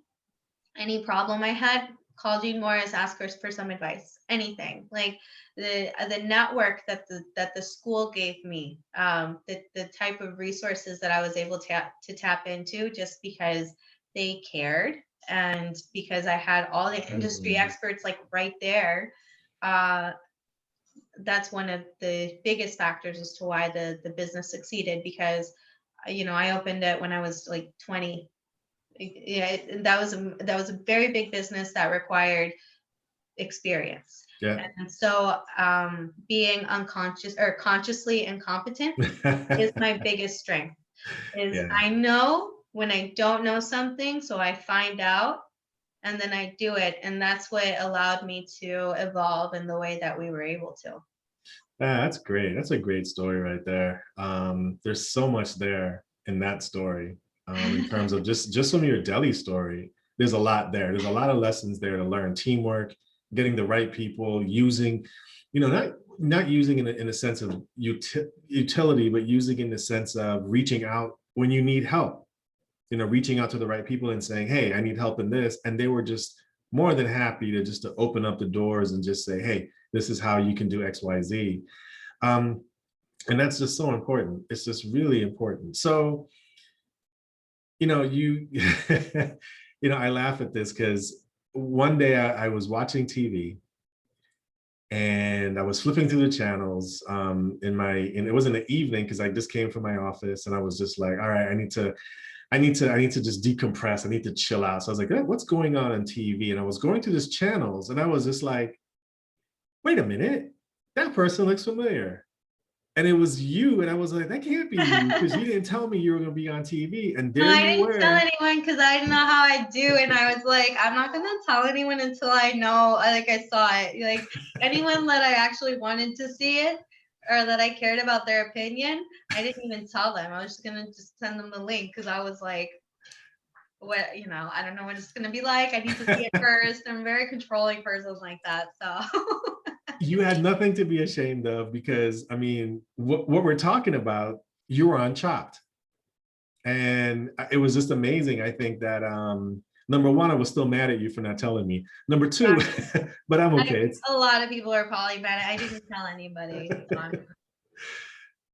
any problem I had, call Jean Morris, ask her for some advice, anything. Like the network that the school gave me, the type of resources that I was able to tap into, just because they cared, and because I had all the industry mm, experts like right there. Uh, that's one of the biggest factors as to why the business succeeded, because I opened it when I was like 20. Yeah, that was a very big business that required experience. yeah. And so being unconscious or consciously incompetent is my biggest strength. Is Yeah. I know when I don't know something, so I find out and then I do it, and that's what allowed me to evolve in the way that we were able to. That's great. That's a great story right there. There's so much there in that story. In terms of just from your deli story, there's a lot there. There's a lot of lessons there to learn: teamwork, getting the right people, using, not using in a sense of utility, but using in the sense of reaching out when you need help. Reaching out to the right people and saying, "Hey, I need help in this," and they were just more than happy to open up the doors and just say, "Hey, this is how you can do X, Y, Z." Um, and that's just so important. It's just really important. So, you, I laugh at this because one day I was watching TV and I was flipping through the channels and it was in the evening because I just came from my office, and I was just like, all right, I need to just decompress. I need to chill out. So I was like, hey, what's going on TV? And I was going through these channels, and I was just like, wait a minute, that person looks familiar. And it was you. And I was like, that can't be you, because you didn't tell me you were going to be on TV. And No, there I you didn't tell were. anyone because I didn't know how I do, and I was like, I'm not gonna tell anyone until I know, like I saw it. Like anyone that I actually wanted to see it or that I cared about their opinion, I didn't even tell them. I was just gonna just send them the link because I was like, what, I don't know what it's gonna be like. I need to see it first. I'm a very controlling person like that, so. You had nothing to be ashamed of, because I mean, what we're talking about, you were on Chopped. And it was just amazing. I think that number one, I was still mad at you for not telling me. Number two, but I'm okay. A lot of people are probably mad. I didn't tell anybody.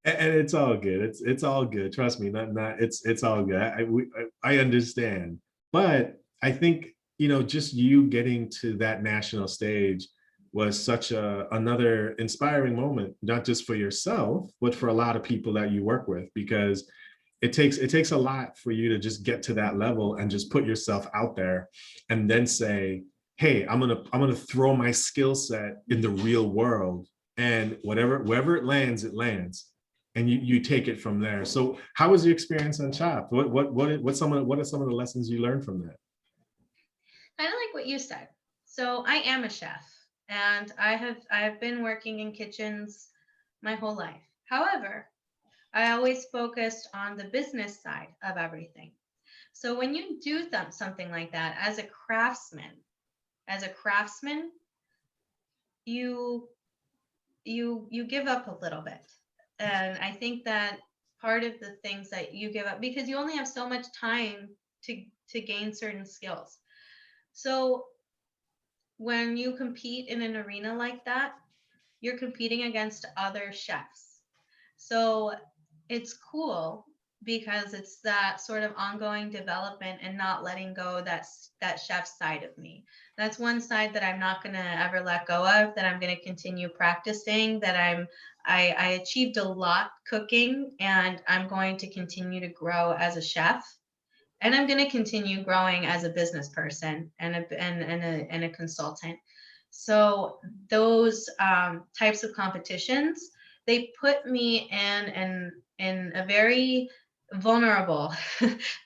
And it's all good. It's all good. Trust me. Not it's all good. I understand, but I think, just you getting to that national stage was such another inspiring moment, not just for yourself, but for a lot of people that you work with, because it takes a lot for you to just get to that level and just put yourself out there, and then say, hey, I'm gonna throw my skill set in the real world, and wherever it lands, it lands, and you take it from there. So how was your experience on Chopped? What are some of the lessons you learned from that? Kind of like what you said. So I am a chef, and I have been working in kitchens my whole life. However, I always focused on the business side of everything. So when you do something like that as a craftsman, you you give up a little bit. And I think that part of the things that you give up, because you only have so much time to gain certain skills. So when you compete in an arena like that, you're competing against other chefs. So it's cool because it's that sort of ongoing development and not letting go that chef side of me. That's one side that I'm not going to ever let go of, that I'm going to continue practicing, that I achieved a lot cooking, and I'm going to continue to grow as a chef, and I'm going to continue growing as a business person and a consultant. So those types of competitions, they put me in a very vulnerable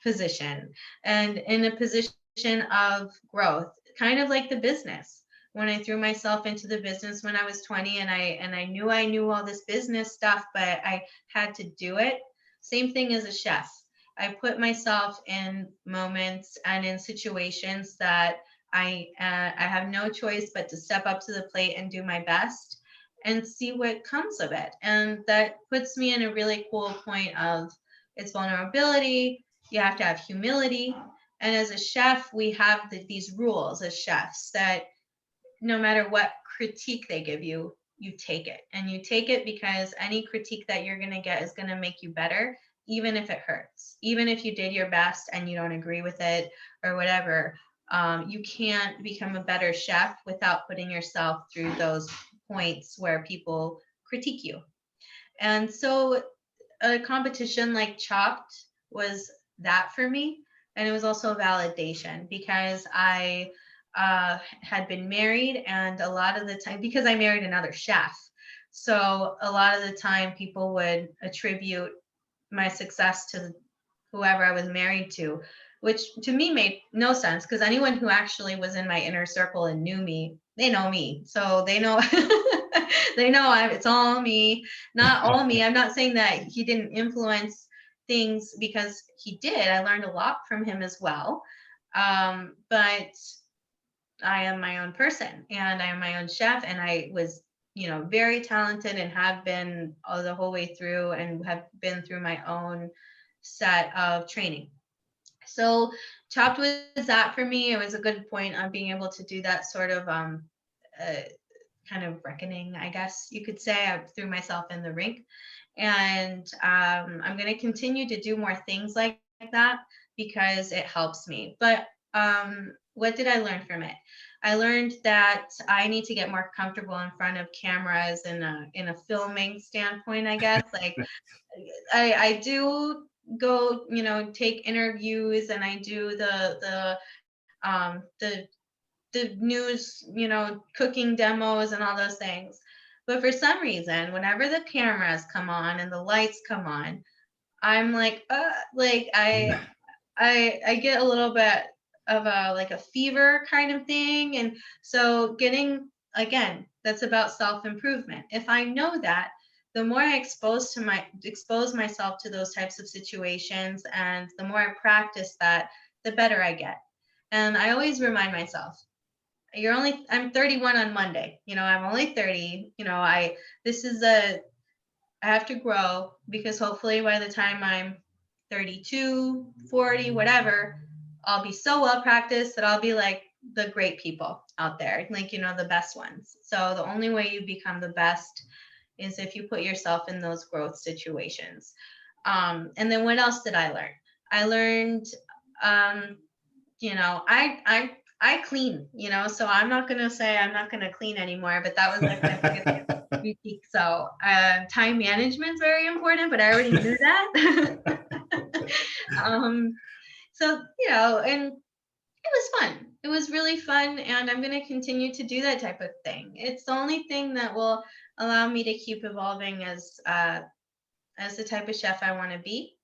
position, and in a position of growth, kind of like the business. When I threw myself into the business when I was 20, and I knew I knew all this business stuff, but I had to do it. Same thing as a chef. I put myself in moments and in situations that I have no choice but to step up to the plate and do my best and see what comes of it. And that puts me in a really cool point of, it's vulnerability. You have to have humility. And as a chef, we have these rules as chefs that no matter what critique they give you, you take it. And you take it because any critique that you're going to get is going to make you better, even if it hurts. Even if you did your best and you don't agree with it or whatever, you can't become a better chef without putting yourself through those points where people critique you. And so a competition like Chopped was that for me. And it was also a validation because I had been married, and a lot of the time, because I married another chef, so a lot of the time people would attribute my success to whoever I was married to, which to me made no sense, because anyone who actually was in my inner circle and knew me, they know me. So they know they know it's all me, not all me. I'm not saying that he didn't influence things, because he did. I learned a lot from him as well. But I am my own person, and I am my own chef, and I was, very talented and have been the whole way through, and have been through my own set of training. So Chopped was that for me. It was a good point on being able to do that sort of uh, kind of reckoning, I guess you could say. I threw myself in the rink, and I'm going to continue to do more things like that because it helps me. But what did I learn from it? I learned that I need to get more comfortable in front of cameras in a filming standpoint, I guess. Like I do go, take interviews, and I do the news, cooking demos and all those things. But for some reason, whenever the cameras come on and the lights come on, I'm like I get a little bit of a like a fever kind of thing. And so getting, again, that's about self-improvement. If I know that, the more I expose myself to those types of situations, and the more I practice that, the better I get. And I always remind myself, I'm 31 on Monday. I'm only 30. This is I have to grow, because hopefully by the time I'm 32, 40, whatever, I'll be so well practiced that I'll be like the great people out there, like, the best ones. So the only way you become the best is if you put yourself in those growth situations. And then what else did I learn? I learned, I clean, so I'm not going to say I'm not going to clean anymore, but that was like my biggest critique. So time management is very important, but I already knew that. um, so, and it was fun. It was really fun, and I'm going to continue to do that type of thing. It's the only thing that will allow me to keep evolving as the type of chef I want to be.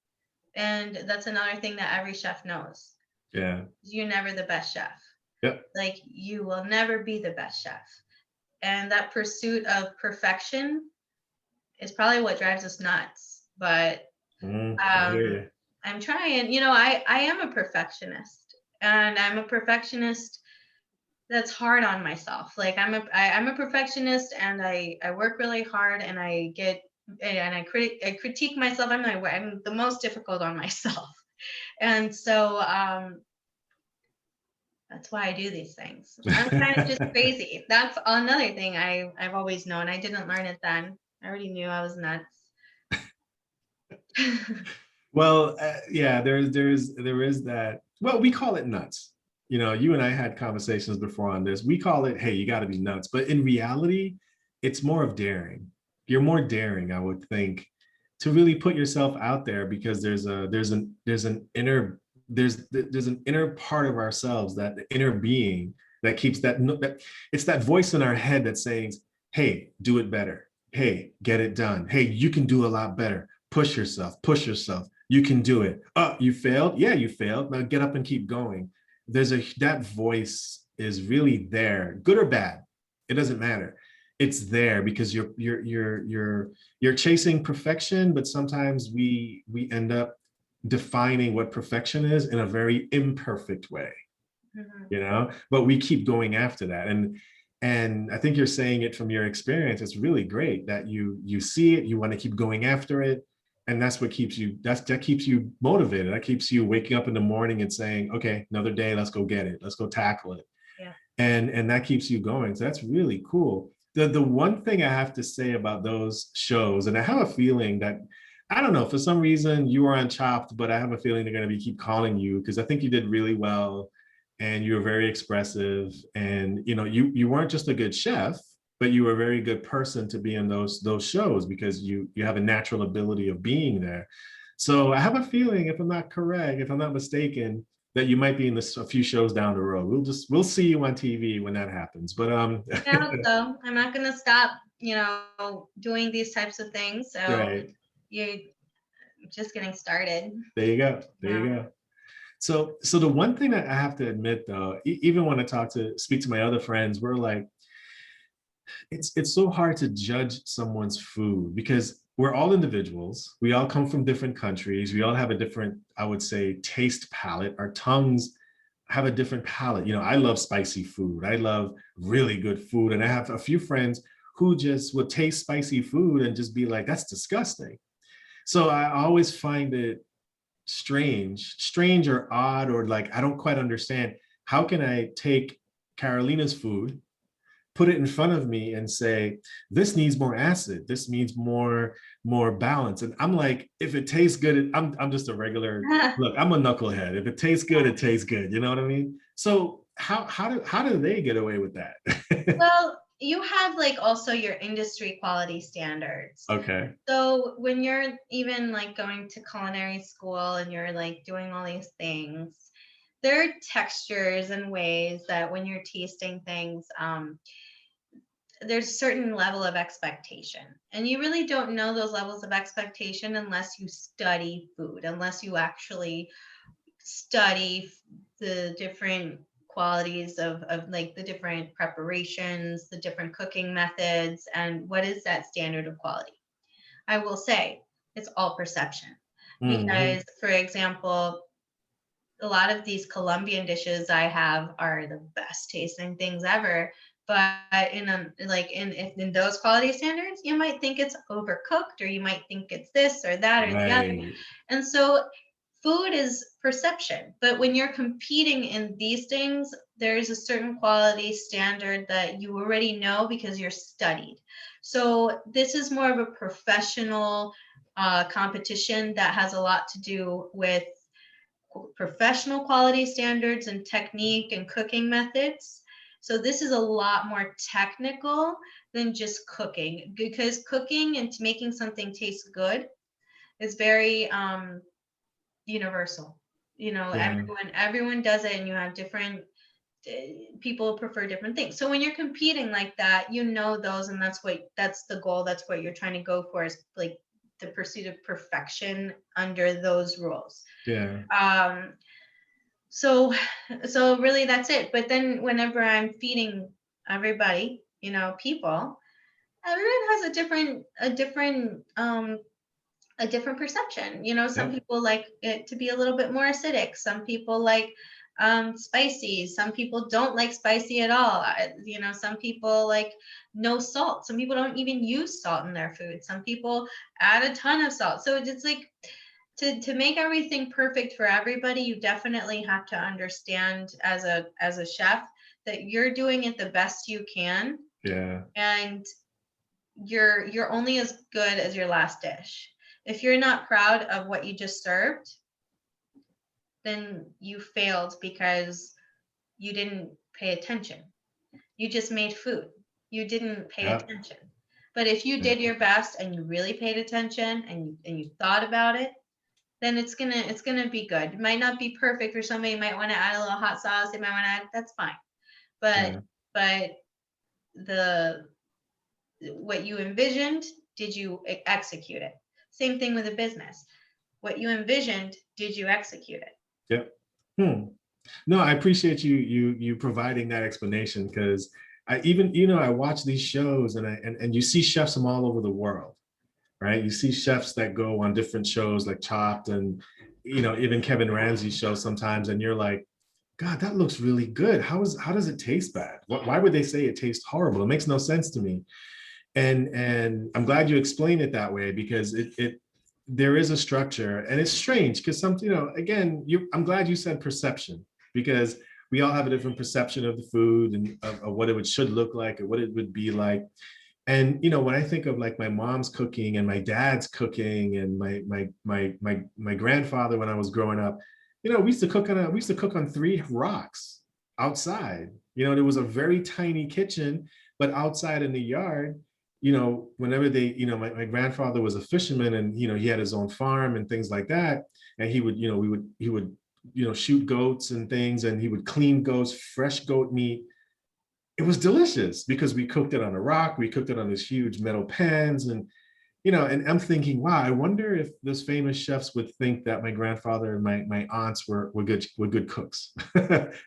And that's another thing that every chef knows. Yeah. You're never the best chef. Yep. Like, you will never be the best chef. And that pursuit of perfection is probably what drives us nuts. But I hear you. I'm trying, I am a perfectionist, and I'm a perfectionist that's hard on myself. Like, I'm a perfectionist, and I work really hard, and I critique myself. I'm the most difficult on myself. And so that's why I do these things. I'm kind of just crazy. That's another thing I've always known. I didn't learn it then. I already knew I was nuts. Well, yeah, there is that. Well, we call it nuts. You and I had conversations before on this. We call it, hey, you got to be nuts. But in reality, it's more of daring. You're more daring, I would think, to really put yourself out there, because there's an inner part of ourselves, that the inner being that keeps that it's that voice in our head that says, hey, do it better. Hey, get it done. Hey, you can do a lot better. Push yourself, push yourself. You can do it. Oh, you failed? Yeah, you failed. Now get up and keep going. That voice is really there, good or bad. It doesn't matter. It's there because you're chasing perfection, but sometimes we end up defining what perfection is in a very imperfect way. But we keep going after that. And I think you're saying it from your experience. It's really great that you see it, you want to keep going after it. And that's what keeps you, that keeps you motivated. That keeps you waking up in the morning and saying, okay, another day, let's go get it. Let's go tackle it. Yeah. And that keeps you going. So that's really cool. The one thing I have to say about those shows, and I have a feeling that, I don't know, for some reason you were on Chopped, but I have a feeling they're going to keep calling you, because I think you did really well and you were very expressive, and you weren't just a good chef, but you were a very good person to be in those shows, because you have a natural ability of being there. So I have a feeling, if I'm not mistaken, that you might be in a few shows down the road. We'll see you on TV when that happens. But Yeah, so I'm not gonna stop, doing these types of things. So right. you're just getting started. There you go. There you go. So the one thing that I have to admit, though, even when I speak to my other friends, we're like, it's so hard to judge someone's food, because we're all individuals. We all come from different countries. We all have a different, I would say, taste palette. Our tongues have a different palette. I love spicy food. I love really good food. And I have a few friends who just would taste spicy food and just be like, that's disgusting. So I always find it strange or odd, or like, I don't quite understand. How can I take Carolina's food, put it in front of me, and say, this needs more acid, this needs more balance? And I'm like, if it tastes good, I'm just a regular, look, I'm a knucklehead. If it tastes good, it tastes good. You know what I mean? So how do they get away with that? Well, you have like also your industry quality standards. Okay. So when you're even like going to culinary school and you're like doing all these things, there are textures and ways that when you're tasting things, there's a certain level of expectation. And you really don't know those levels of expectation unless you study food, unless you actually study the different qualities of like the different preparations, the different cooking methods, and what is that standard of quality. I will say it's all perception. Hmm. Because, for example, a lot of these Colombian dishes I have are the best tasting things ever. But in a, like in those quality standards, you might think it's overcooked, or you might think it's this or that or the other. Right. And so food is perception. But when you're competing in these things, there's a certain quality standard that you already know because you're studied. So this is more of a professional competition that has a lot to do with professional quality standards and technique and cooking methods. So this is a lot more technical than just cooking, because cooking and making something taste good is very universal. You know, Yeah. everyone does it, and you have different people prefer different things. So when you're competing like that, you know those, and that's the goal. That's what you're trying to go for, is like the pursuit of perfection under those rules. Yeah. Um, so so really that's it. But then whenever I'm feeding everybody, you know, people, everyone has a different perception. You know, some Yep. people like it to be a little bit more acidic. Some people like spicy. Some people don't like spicy at all. You know, some people like no salt. Some people don't even use salt in their food. Some people add a ton of salt. So it's like to make everything perfect for everybody, you definitely have to understand as a chef that you're doing it the best you can, Yeah. and you're only as good as your last dish. If you're not proud of what you just served, then you failed because you didn't pay attention. You just made food. You didn't pay Yep. attention. But if you Yeah. did your best and you really paid attention and you thought about it, then it's gonna be good. It might not be perfect for somebody. You might want to add a little hot sauce. They might want to add, that's fine. But Yeah. but the what you envisioned, did you execute it? Same thing with a business. What you envisioned, did you execute it? Yep. Hmm. No, I appreciate you providing that explanation, because I even, I watch these shows, and you see chefs from all over the world, right? You see chefs that go on different shows like Chopped, and even Kevin Ramsay's show sometimes, and you're like, God, that looks really good. How does it taste bad? Why would they say it tastes horrible? It makes no sense to me. And I'm glad you explained it that way, because it there is a structure, and it's strange because again, I'm glad you said perception, because we all have a different perception of the food, and of what it should look like or what it would be like. And when I think of like my mom's cooking and my dad's cooking and my grandfather when I was growing up, we used to cook on 3 rocks outside. There was a very tiny kitchen, but outside in the yard, whenever my grandfather was a fisherman, and he had his own farm and things like that. And he would shoot goats and things, and he would clean goats, fresh goat meat. It was delicious because we cooked it on a rock. We cooked it on these huge metal pans, and I'm thinking, wow, I wonder if those famous chefs would think that my grandfather and my aunts were good cooks.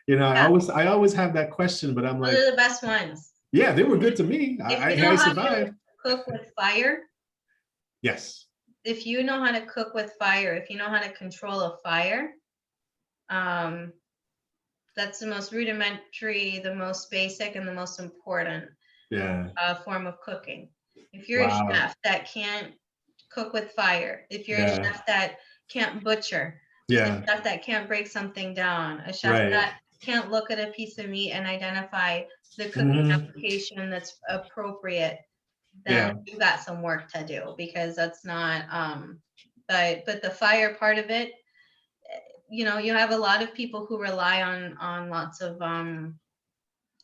Yeah, I always have that question, but I'm those like, are the best ones. yeah, they were good to me. If you I know how to survived. cook with fire, Yes. if you know how to cook with fire, if you know how to control a fire, um, that's the most rudimentary, the most basic, and the most important Yeah. form of cooking. If you're a Wow. chef that can't cook with fire, if you're a Yeah. chef that can't butcher, a Yeah. chef that can't break something down, a chef Right. that can't look at a piece of meat and identify the cooking Mhm. application that's appropriate, then Yeah. you got some work to do, because that's not but the fire part of it, you have a lot of people who rely on lots of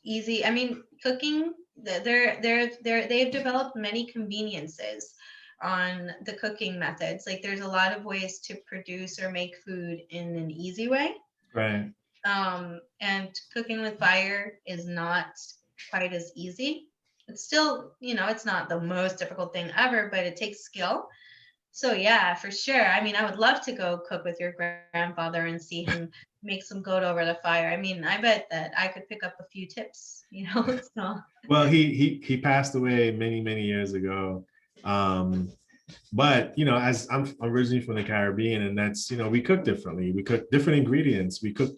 easy. I mean, cooking. They've developed many conveniences on the cooking methods. Like there's a lot of ways to produce or make food in an easy way. Right. And cooking with fire is not quite as easy. It's still, it's not the most difficult thing ever, but it takes skill. So yeah, for sure. I mean, I would love to go cook with your grandfather and see him make some goat over the fire. I mean, I bet that I could pick up a few tips, So Well, he passed away many many years ago. But as I'm originally from the Caribbean, and that's we cook differently. We cook different ingredients. We cook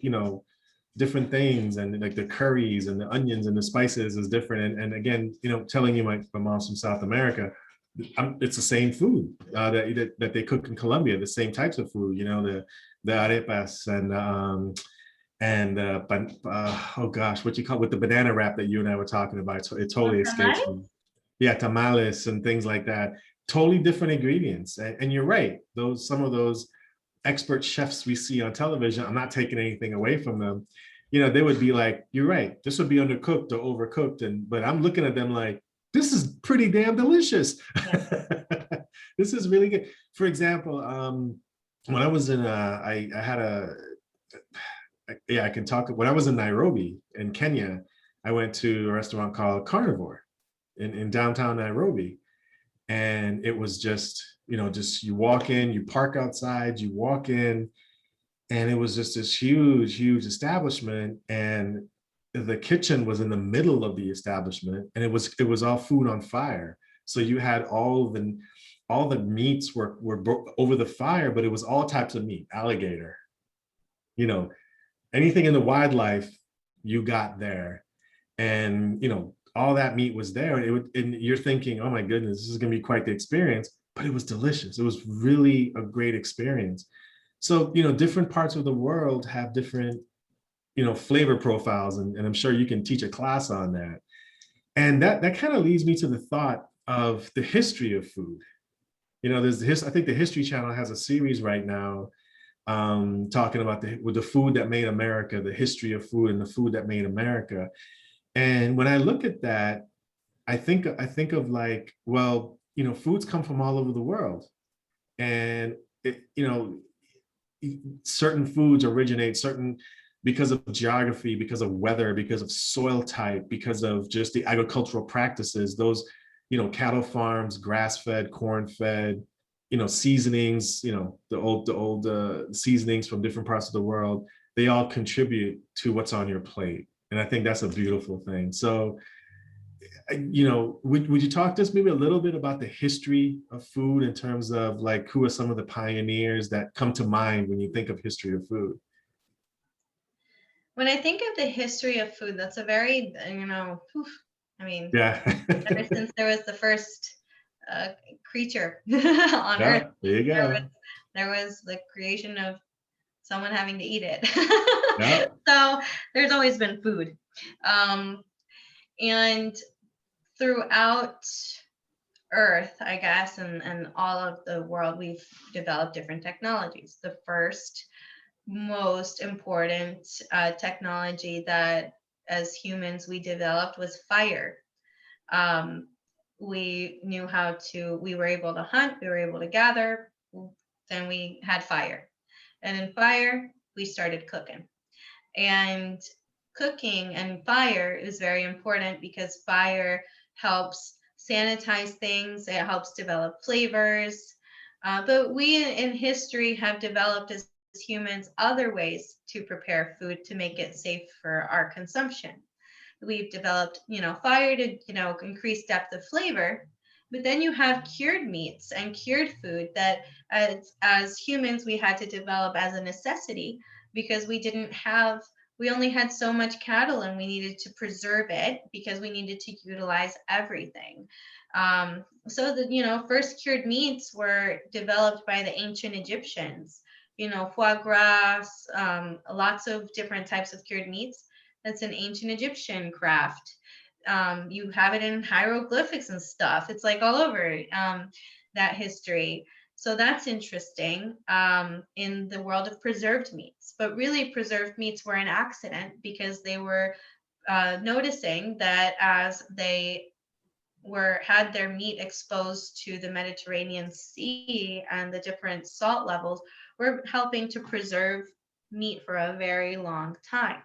different things, and like the curries and the onions and the spices is different. And again, telling you my mom's from South America, it's the same food that they cook in Colombia, the same types of food. The arepas and oh gosh, what you call with the banana wrap that you and I were talking about. It totally escapes me. Yeah, tamales and things like that. Totally different ingredients. And you're right. Some of those expert chefs we see on television, I'm not taking anything away from them. They would be like, you're right, this would be undercooked or overcooked. But I'm looking at them like, this is pretty damn delicious. Yeah. This is really good. For example, when I was I had I can talk. When I was in Nairobi in Kenya, I went to a restaurant called Carnivore in downtown Nairobi. And it was just you walk in, you park outside, you walk in, and it was just this huge establishment. And the kitchen was in the middle of the establishment, and it was all food on fire. So you had all the meats were over the fire, but it was all types of meat, alligator, anything in the wildlife you got there. And all that meat was there. And you're thinking, oh my goodness, this is going to be quite the experience. But it was delicious. It was really a great experience. So different parts of the world have different flavor profiles, and I'm sure you can teach a class on that. And that kind of leads me to the thought of the history of food. I think the History Channel has a series right now talking about the food that made America, the history of food and the food that made America. And when I look at that, I think of like, well, foods come from all over the world, and certain foods originate because of geography, because of weather, because of soil type, because of just the agricultural practices. Those, cattle farms, grass-fed, corn-fed, seasonings, the old seasonings from different parts of the world. They all contribute to what's on your plate. And I think that's a beautiful thing. So, would you talk to us maybe a little bit about the history of food in terms of like, who are some of the pioneers that come to mind when you think of history of food? When I think of the history of food, that's a very, I mean, Yeah. ever since there was the first creature on Earth, Yeah, there you go. there was the creation of someone having to eat it. Yeah. So there's always been food. And throughout Earth, I guess, and all of the world, we've developed different technologies. The first most important technology that as humans we developed was fire. We knew we were able to hunt, we were able to gather, then we had fire. And in fire, we started cooking. And cooking and fire is very important because fire helps sanitize things, it helps develop flavors. But we in history have developed as humans other ways to prepare food to make it safe for our consumption. We've developed, fire to, increase depth of flavor. But then you have cured meats and cured food that as humans we had to develop as a necessity because we only had so much cattle and we needed to preserve it because we needed to utilize everything. So the first cured meats were developed by the ancient Egyptians. Foie gras, lots of different types of cured meats. That's an ancient Egyptian craft. You have it in hieroglyphics and stuff. It's like all over that history. So that's interesting in the world of preserved meats. But really, preserved meats were an accident because they were noticing that as they had their meat exposed to the Mediterranean Sea and the different salt levels, were helping to preserve meat for a very long time.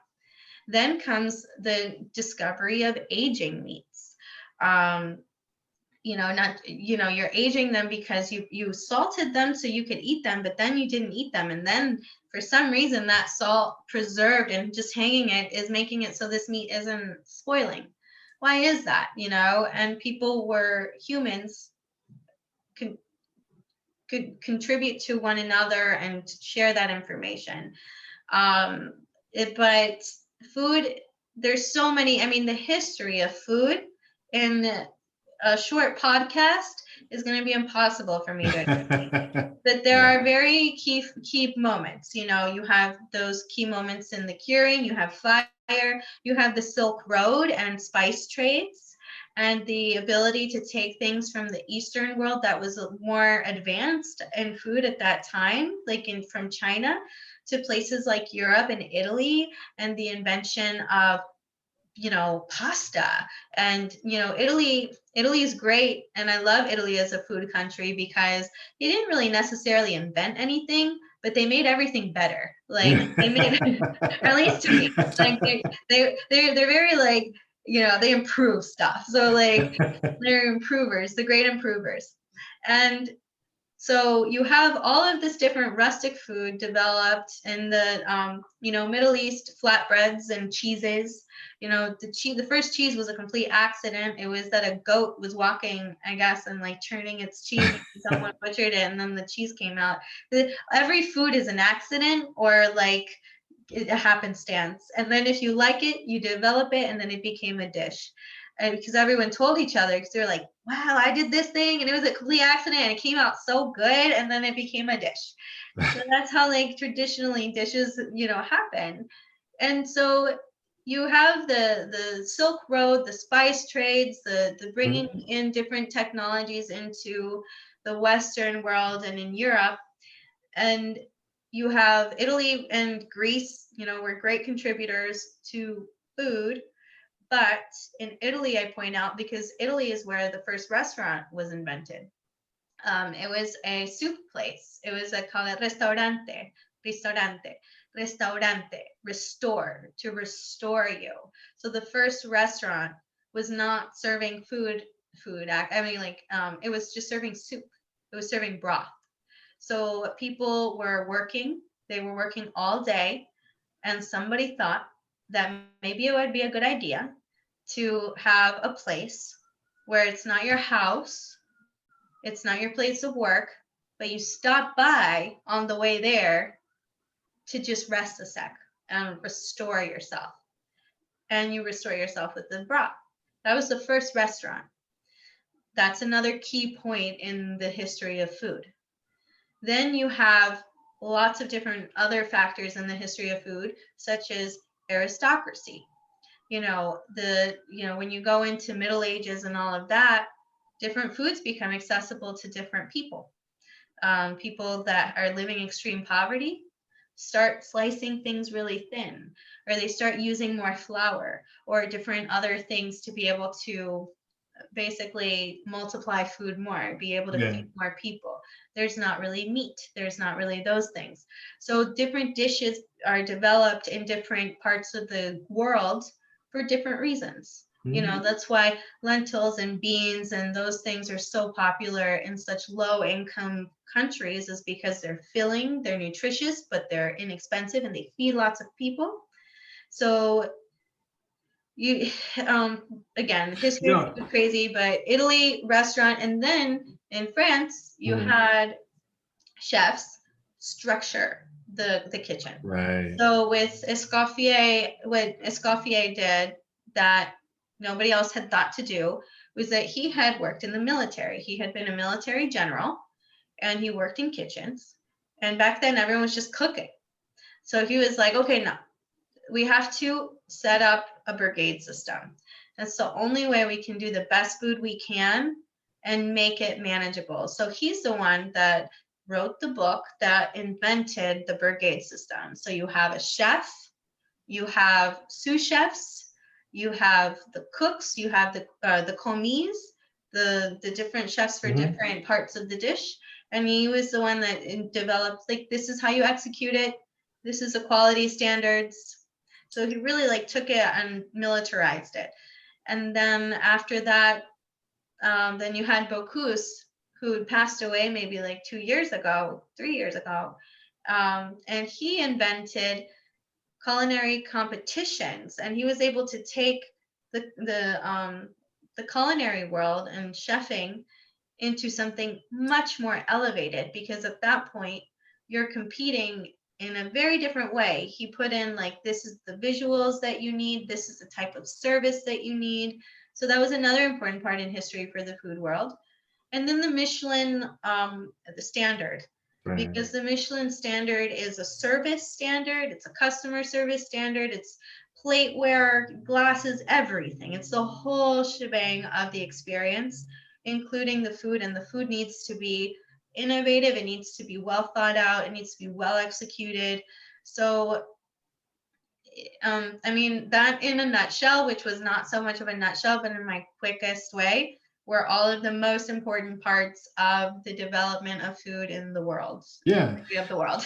Then comes the discovery of aging meats. Not, you're aging them because you salted them so you could eat them, but then you didn't eat them. And then for some reason that salt preserved and just hanging it is making it so this meat isn't spoiling. Why is that? And humans could contribute to one another and share that information. But food, there's so many, the history of food in a short podcast is going to be impossible for me to explain. But there Yeah. are very key moments. You have those key moments in the curing, you have fire, you have the Silk Road and spice trades, and the ability to take things from the Eastern world that was more advanced in food at that time, like from China to places like Europe and Italy, and the invention of pasta. And Italy is great, and I love Italy as a food country because they didn't really necessarily invent anything, but they made everything better. Like they made at least to me, like they're very like they improve stuff. So like they're improvers, the great improvers. And so you have all of this different rustic food developed in the Middle East, flatbreads and cheeses. The first cheese was a complete accident. It was that a goat was walking, I guess, and like churning its cheese. And someone butchered it, and then the cheese came out. Every food is an accident or like a happenstance. And then if you like it, you develop it, and then it became a dish. And because everyone told each other, because they're like, wow, I did this thing and it was a complete accident and it came out so good, and then it became a dish. So that's how like traditionally dishes happen. And so you have the Silk Road, the spice trades, the bringing in different technologies into the Western world and in Europe. And you have Italy and Greece, were great contributors to food. But in Italy, I point out, because Italy is where the first restaurant was invented. It was a soup place. It was called restaurante, restore, to restore you. So the first restaurant was not serving food. It was just serving soup. It was serving broth. So people were working. They were working all day, and somebody thought that maybe it would be a good idea to have a place where it's not your house, it's not your place of work, but you stop by on the way there to just rest a sec and restore yourself. And you restore yourself with the broth. That was the first restaurant. That's another key point in the history of food. Then you have lots of different other factors in the history of food, such as aristocracy. When you go into Middle Ages and all of that, different foods become accessible to different people. People that are living extreme poverty start slicing things really thin, or they start using more flour or different other things to be able to basically multiply food more, be able to feed more people. There's not really meat. There's not really those things. So different dishes are developed in different parts of the world for different reasons. That's why lentils and beans and those things are so popular in such low income countries, is because they're filling, they're nutritious, but they're inexpensive and they feed lots of people. So you again, history is crazy, but Italy restaurant, and then in France you had chefs structure the kitchen. Right. So with Escoffier, what Escoffier did that nobody else had thought to do was that he had worked in the military. He had been a military general, and he worked in kitchens. And back then everyone was just cooking. So he was like, okay, no, we have to set up a brigade system. That's the only way we can do the best food we can and make it manageable. So he's the one that wrote the book that invented the brigade system. So you have a chef, you have sous chefs, you have the cooks, you have the commis, the different chefs for Mhm. different parts of the dish. And he was the one that developed, like, this is how you execute it. This is the quality standards. So he really like took it and militarized it. And then after that, then you had Bocuse, who passed away maybe like 2 years ago, 3 years ago. And he invented culinary competitions, and he was able to take the culinary world and chefing into something much more elevated, because at that point you're competing in a very different way. He put in like, this is the visuals that you need, this is the type of service that you need. So that was another important part in history for the food world. And then the Michelin, the standard, Right. because the Michelin standard is a service standard, it's a customer service standard, it's plateware, glasses, everything. It's the whole shebang of the experience, including the food. And the food needs to be innovative, it needs to be well thought out, it needs to be well executed. So I mean, that in a nutshell, which was not so much of a nutshell, but in my quickest way, were all of the most important parts of the development of food in the world, Yeah. of the world.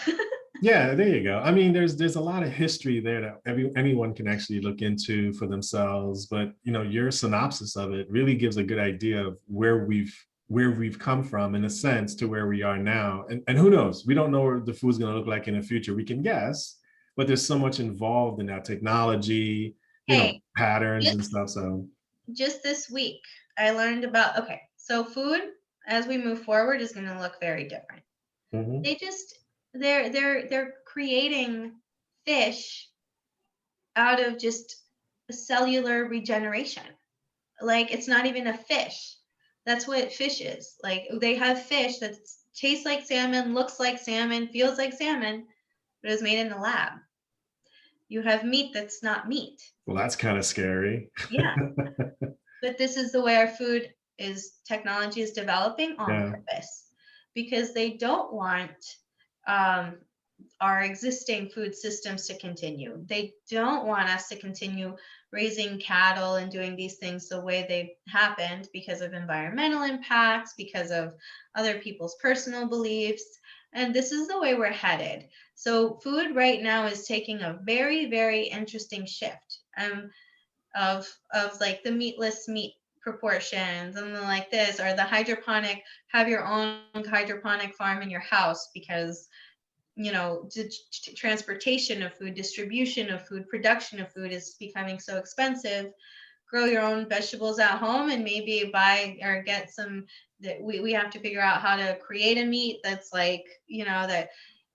Yeah, there you go. I mean, there's a lot of history there that anyone can actually look into for themselves. But your synopsis of it really gives a good idea of where we've come from, in a sense, to where we are now. And who knows? We don't know what the food's going to look like in the future. We can guess, but there's so much involved in that technology, Hey, patterns and just stuff. So, just this week, I learned about, okay, so food as we move forward is going to look very different. mhm. They just they're creating fish out of just cellular regeneration. Like, it's not even a fish. That's what fish is. Like, they have fish that tastes like salmon, looks like salmon, feels like salmon, but is made in the lab. You have meat that's not meat. Well, that's kind of scary. Yeah. But this is the way our food is, technology is developing on Yeah. purpose, because they don't want um, our existing food systems to continue. They don't want us to continue raising cattle and doing these things the way they happened, because of environmental impacts, because of other people's personal beliefs. And this is the way we're headed. So food right now is taking a very, very interesting shift of like the meatless meat proportions and like this, or the hydroponic, have your own hydroponic farm in your house, because transportation of food, distribution of food, production of food is becoming so expensive. Grow your own vegetables at home, and maybe buy or get some, that we have to figure out how to create a meat that's like, that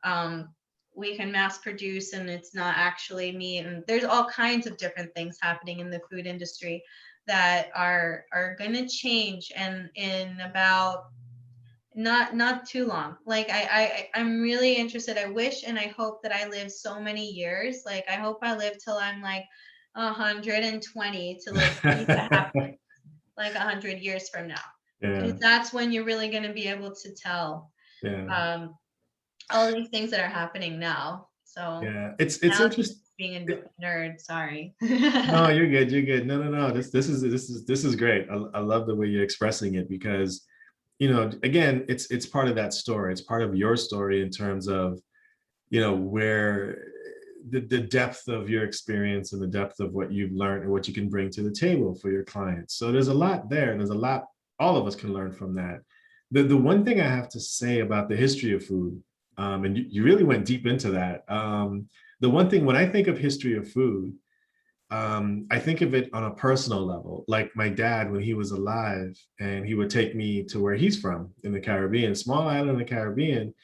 um, we can mass produce, and it's not actually meat. And there's all kinds of different things happening in the food industry that are going to change, and in about not too long. Like, I'm really interested. I wish and I hope that I live so many years. Like, I hope I live till I'm like 120 to like see what happens like 100 years from now, Yeah. because that's when you're really going to be able to tell Yeah. um, all these things that are happening now. So Yeah. It's now I'm interesting. just being a nerd. Sorry. No, you're good. You're good. No, no, no. This is great. I love the way you're expressing it, because, again, it's part of that story. It's part of your story in terms of, where the depth of your experience and the depth of what you've learned and what you can bring to the table for your clients. So there's a lot there. And there's a lot all of us can learn from that. The one thing I have to say about the history of food, and you really went deep into that. The one thing when I think of history of food, I think of it on a personal level, like my dad when he was alive, and he would take me to where he's from in the Caribbean, small island in the Caribbean.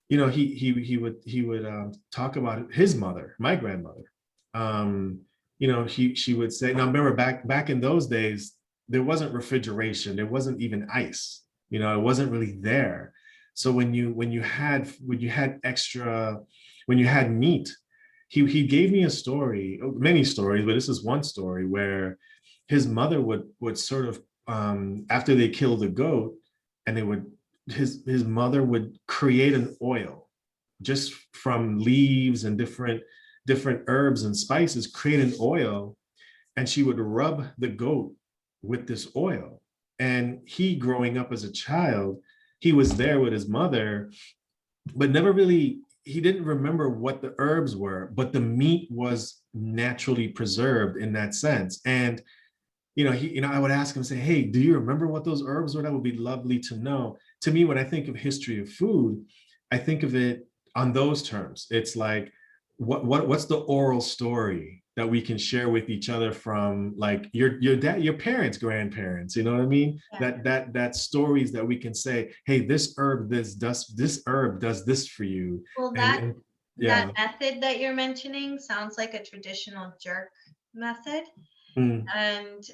He would talk about his mother, my grandmother. She would say, now remember back in those days, there wasn't refrigeration, there wasn't even ice. It wasn't really there. So when you had meat, he gave me a story, many stories, but this is one story where his mother would sort of, after they killed the goat, and they would his mother would create an oil just from leaves and different herbs and spices, create an oil, and she would rub the goat with this oil. And he, growing up as a child, he was there with his mother, but never really, he didn't remember what the herbs were, but the meat was naturally preserved in that sense. And I would ask him, say, hey, do you remember what those herbs were? That would be lovely to know. To me, when I think of history of food, I think of it on those terms. It's like, what's the oral story that we can share with each other from like your dad, your parents, grandparents, you know what I mean? Yeah. That stories that we can say, hey, this herb does this for you. Well, And that yeah. method that you're mentioning sounds like a traditional jerk method. Mm, And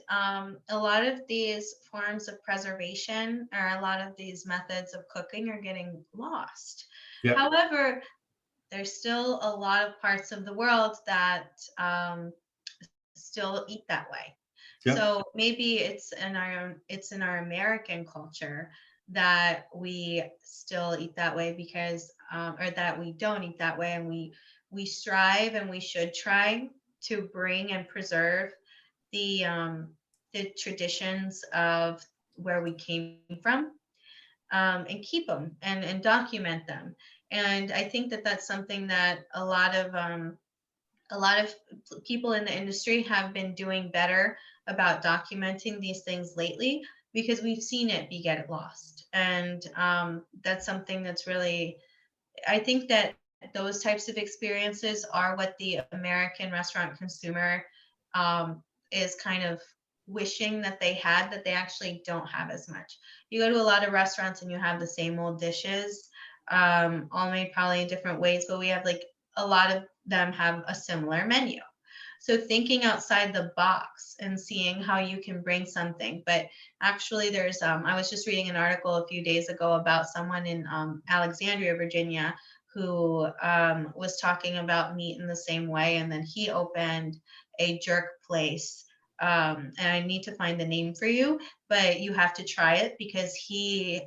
a lot of these forms of preservation or a lot of these methods of cooking are getting lost. yep, However, there's still a lot of parts of the world that still eat that way. yep, So maybe it's in our American culture that we still eat that way because or that we don't eat that way, and we strive and we should try to bring and preserve the traditions of where we came from, and keep them and document them. And I think that that's something that a lot of people in the industry have been doing better about documenting these things lately, because we've seen it get lost. And that's something that's really, I think that those types of experiences are what the American restaurant consumer is kind of wishing that they had, that they actually don't have as much. You go to a lot of restaurants and you have the same old dishes, all made probably in different ways, but we have like a lot of them have a similar menu. So thinking outside the box and seeing how you can bring something. But actually, I was just reading an article a few days ago about someone in Alexandria, Virginia, who was talking about meat in the same way. And then he opened a jerk place. And I need to find the name for you, but you have to try it because he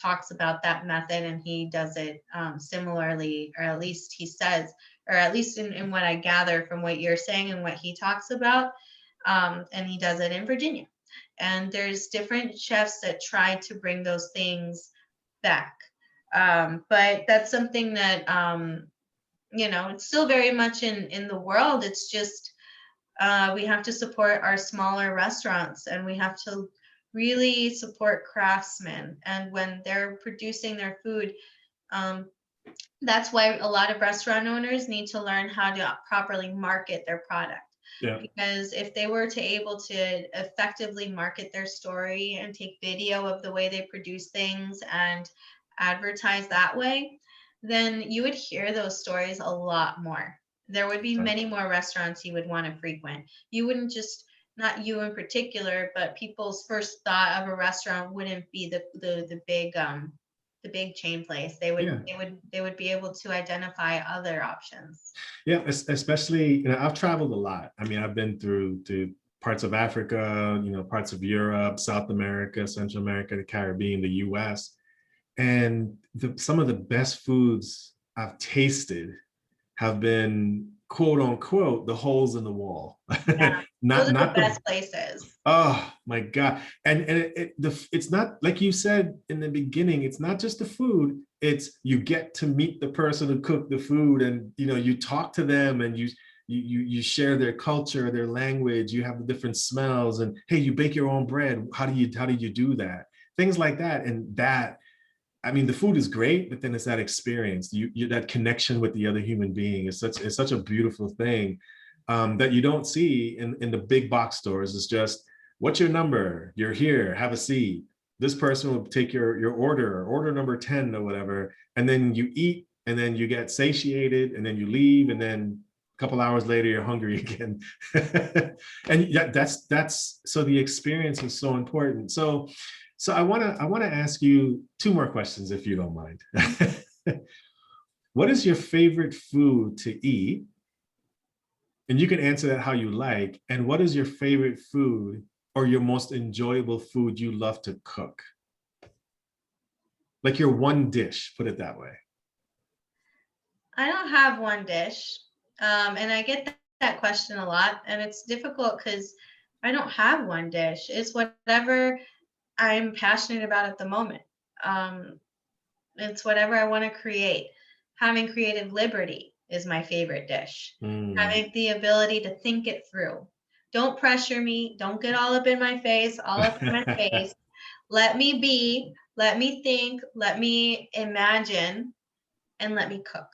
talks about that method, and he does it similarly, or at least he says, or at least in what I gather from what you're saying and what he talks about. And he does it in Virginia. And there's different chefs that try to bring those things back. But that's something that, it's still very much in the world. It's just we have to support our smaller restaurants, and we have to really support craftsmen. And when they're producing their food, um, that's why a lot of restaurant owners need to learn how to properly market their product. yeah, Because if they were to able to effectively market their story and take video of the way they produce things and advertise that way, then you would hear those stories a lot more. There would be many more restaurants you would want to frequent. You wouldn't just, not you in particular, but people's first thought of a restaurant wouldn't be the big chain place. They would yeah. they would be able to identify other options. Yeah, especially, I've traveled a lot. I mean, I've been through to parts of Africa, parts of Europe, South America, Central America, the Caribbean, the US. And some of the best foods I've tasted have been quote unquote the holes in the wall. Yeah, those not are the not the best places. Oh my God. And it's not like you said in the beginning, it's not just the food, it's you get to meet the person who cooked the food, and you talk to them, and you share their culture, their language, you have the different smells, and hey, you bake your own bread. How do you do that? Things like that. And that, I mean, the food is great, but then it's that experience. That connection with the other human being is such a beautiful thing, that you don't see in the big box stores. It's just, what's your number? You're here, have a seat. This person will take your order number 10 or whatever, and then you eat, and then you get satiated, and then you leave, and then a couple hours later you're hungry again. And that's so the experience is so important. So I want to ask you two more questions, if you don't mind. What is your favorite food to eat? And you can answer that how you like. And what is your favorite food or your most enjoyable food you love to cook? Like your one dish, put it that way. I don't have one dish. And I get that question a lot, and it's difficult because I don't have one dish. It's whatever I'm passionate about at the moment. Um, it's whatever I want to create. Having creative liberty is my favorite dish. Mm. Having the ability to think it through. Don't pressure me. Don't get all up in my face, all up in my face. Let me be, let me think, let me imagine, and let me cook.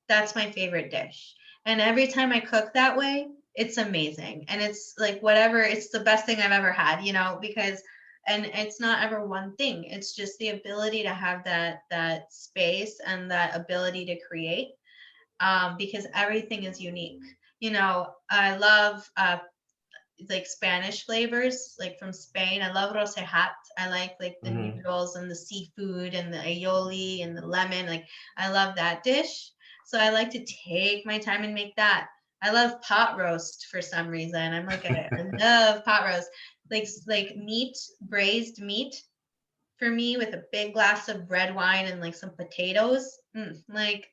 That's my favorite dish. And every time I cook that way, it's amazing. And it's like whatever, it's the best thing I've ever had, because and it's not ever one thing. It's just the ability to have that space and that ability to create, because everything is unique. I love like Spanish flavors, like from Spain. I love rosehat. I like the Mhm. noodles and the seafood and the aioli and the lemon. Like I love that dish. So I like to take my time and make that. I love pot roast for some reason. I love pot roast. Like meat, braised meat for me with a big glass of red wine and like some potatoes. Like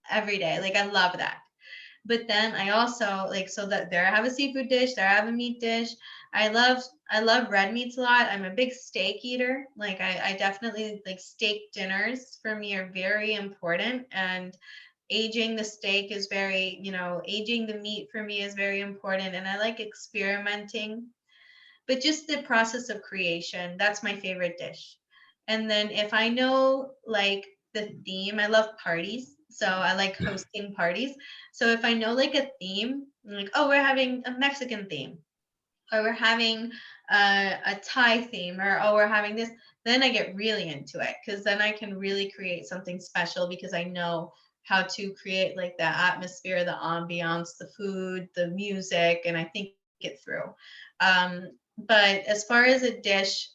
every day. Like I love that. But then I also like, so that there I have a seafood dish, there I have a meat dish. I love red meats a lot. I'm a big steak eater. Like I definitely like steak dinners for me are very important. And aging the steak is very, aging the meat for me is very important. And I like experimenting. But just the process of creation, that's my favorite dish. And then if I know like the theme, I love parties. So I like hosting parties. So if I know like a theme, like, oh, we're having a Mexican theme, or we're having a Thai theme, or oh, we're having this, then I get really into it because then I can really create something special because I know how to create like the atmosphere, the ambiance, the food, the music, and I think it through. But as far as a dish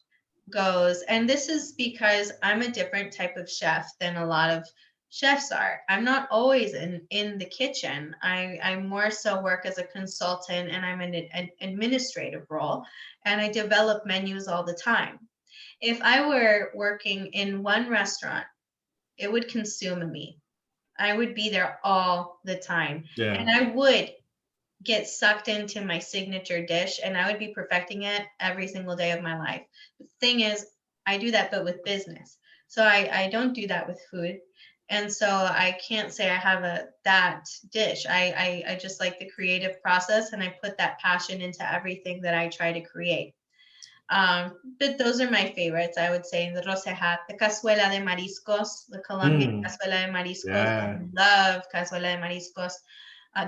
goes, and this is because I'm a different type of chef than a lot of chefs are. I'm not always in the kitchen. I more so work as a consultant, and I'm in an administrative role, and I develop menus all the time. If I were working in one restaurant, it would consume me. I would be there all the time, Yeah. and I would get sucked into my signature dish, and I would be perfecting it every single day of my life. The thing is, I do that, but with business. So I don't do that with food. And so I can't say I have that dish. I just like the creative process, and I put that passion into everything that I try to create. But those are my favorites, I would say. The rosejat, the cazuela de mariscos, the Colombian Mm. cazuela de mariscos. I Yeah. love cazuela de mariscos.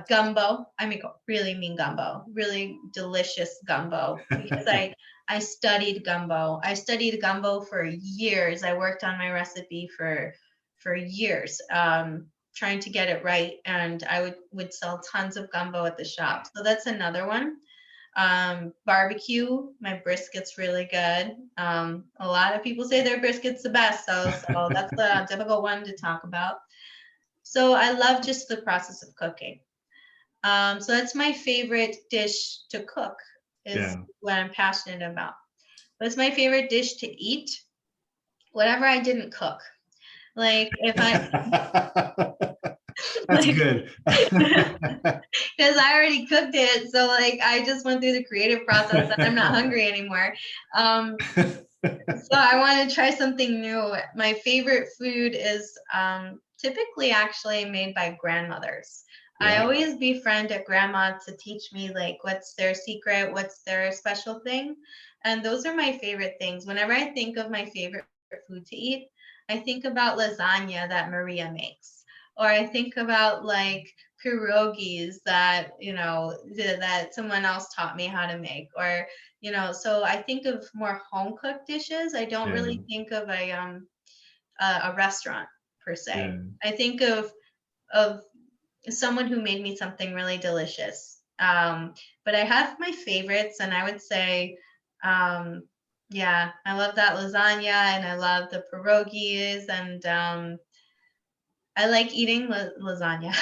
Gumbo, I make a really mean gumbo, really delicious gumbo because I studied gumbo. I studied gumbo for years. I worked on my recipe for years, trying to get it right, and I would sell tons of gumbo at the shop. So that's another one. Barbecue, my brisket's really good. A lot of people say their brisket's the best, so that's a difficult one to talk about. So I love just the process of cooking. So that's my favorite dish to cook, is Yeah. what I'm passionate about. What's my favorite dish to eat? Whatever I didn't cook. Like if I That's like good. because I already cooked it, so like I just went through the creative process and I'm not hungry anymore. Um, so I want to try something new. My favorite food is typically actually made by grandmothers. I Yeah. always befriend a grandma to teach me like what's their secret, what's their special thing. And those are my favorite things. Whenever I think of my favorite food to eat, I think about lasagna that Maria makes. Or I think about like pierogies that, that someone else taught me how to make. Or so I think of more home cooked dishes. I don't Yeah. really think of a restaurant per se. Yeah. I think of someone who made me something really delicious. But I have my favorites, and I would say, um, yeah, I love that lasagna, and I love the pierogies, and I like eating lasagna.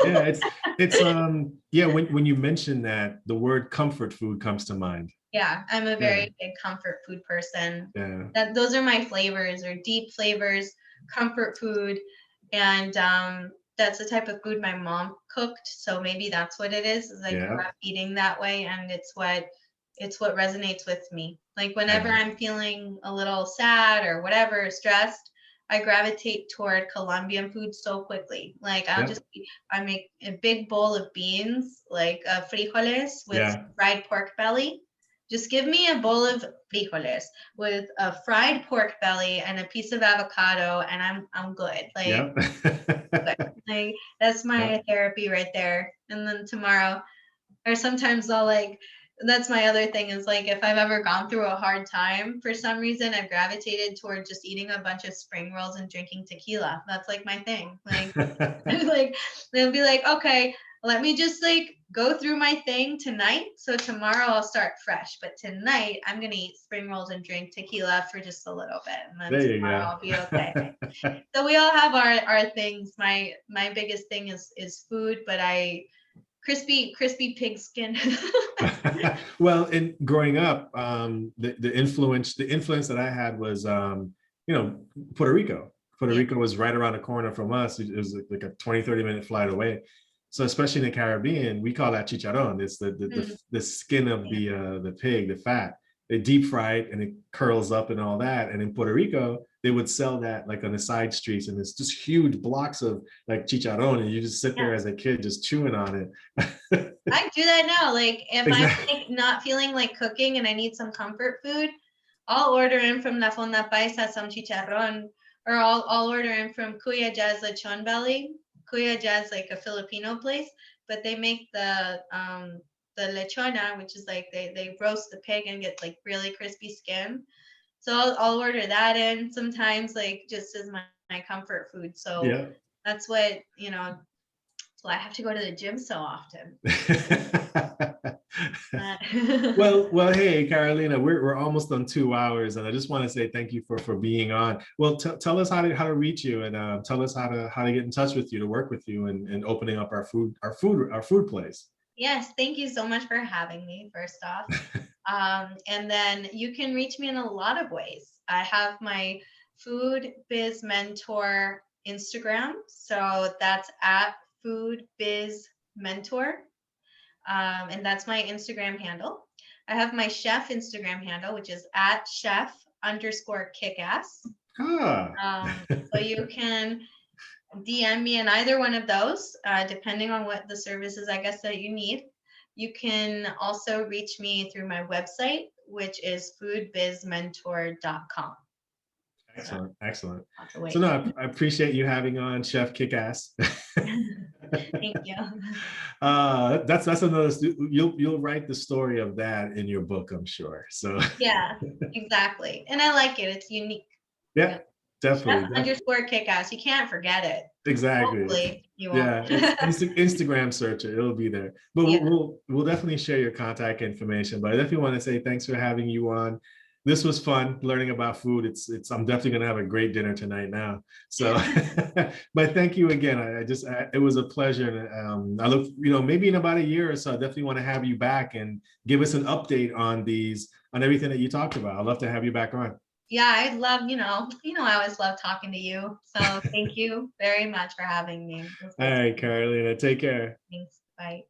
Yeah. It's yeah, when you mention that, the word comfort food comes to mind. Yeah, I'm a Yeah, very big comfort food person. yeah, Those are my flavors, or deep flavors, comfort food, and that's the type of food my mom cooked. So maybe that's what it is I grew yeah, up eating that way, and it's what resonates with me. Like whenever yeah, I'm feeling a little sad or whatever, stressed, I gravitate toward Colombian food so quickly. Like yeah, I make a big bowl of beans, like frijoles with yeah, fried pork belly. Just give me a bowl of frijoles with a fried pork belly and a piece of avocado, and I'm good. yeah, Good. Like that's yeah, my therapy right there. And then tomorrow, or sometimes I'll like, that's my other thing is like if I've ever gone through a hard time for some reason, I've gravitated toward just eating a bunch of spring rolls and drinking tequila. That's like my thing. Like like they'll be like, okay, let me just like go through my thing tonight. So tomorrow I'll start fresh. But tonight I'm gonna eat spring rolls and drink tequila for just a little bit. And then There you tomorrow I'll be okay. So we all have our things. My biggest thing is food, but I crispy pig skin. go. Well, in growing up, the influence that I had was, you know, Puerto Rico. Puerto Yeah. Rico was right around the corner from us. It was like a 20-30 minute flight away. So especially in the Caribbean, we call that chicharron. It's Mm, the skin of yeah. the pig, the fat. They deep fry it and it curls up and all that. And in Puerto Rico, they would sell that like on the side streets, and it's just huge blocks of like chicharron, and you just sit Yeah. there as a kid just chewing on it. I do that now. Like if I'm Exactly. like not feeling like cooking and I need some comfort food, I'll order in from La Fonda Paisa some chicharron, or I'll order in from Kuya Jazz Lechon Belly. Kuya Jazz like a Filipino place, but they make the lechona, which is like they roast the pig and get like really crispy skin. So I'll order that in sometimes, like just as my comfort food. So Yeah. that's what, that's why I have to go to the gym so often. Uh, Well, hey, Carolina, we're almost on 2 hours, and I just want to say thank you for being on. Well, tell us how to reach you, and tell us how to get in touch with you, to work with you, and opening up our food place. Yes, thank you so much for having me, first off. And then you can reach me in a lot of ways. I have my Food Biz Mentor Instagram. So that's at Food Biz Mentor. And that's my Instagram handle. I have my chef Instagram handle, which is at chef_kickass. Ah. So you can DM me in either one of those, depending on what the services, I guess, that you need. You can also reach me through my website, which is foodbizmentor.com. So Excellent, excellent. lots of So ways. no, I appreciate you having on Chef Kickass. Thank you. That's another. You'll write the story of that in your book, I'm sure. So Yeah, exactly. And I like it. It's unique. Yeah. yeah, definitely, Chef_kickass. You can't forget it. exactly. Hopefully you won't. Yeah, it's Instagram search it. It'll be there. But Yeah. we'll definitely share your contact information. But I definitely want to say thanks for having you on. This was fun learning about food. I'm definitely gonna have a great dinner tonight now. So, but thank you again. It was a pleasure. And I look, maybe in about a year or so, I definitely want to have you back and give us an update on everything that you talked about. I'd love to have you back on. Yeah, I love, I always love talking to you. So thank you very much for having me. It was All good. right, Carolina, take care. Thanks. Bye.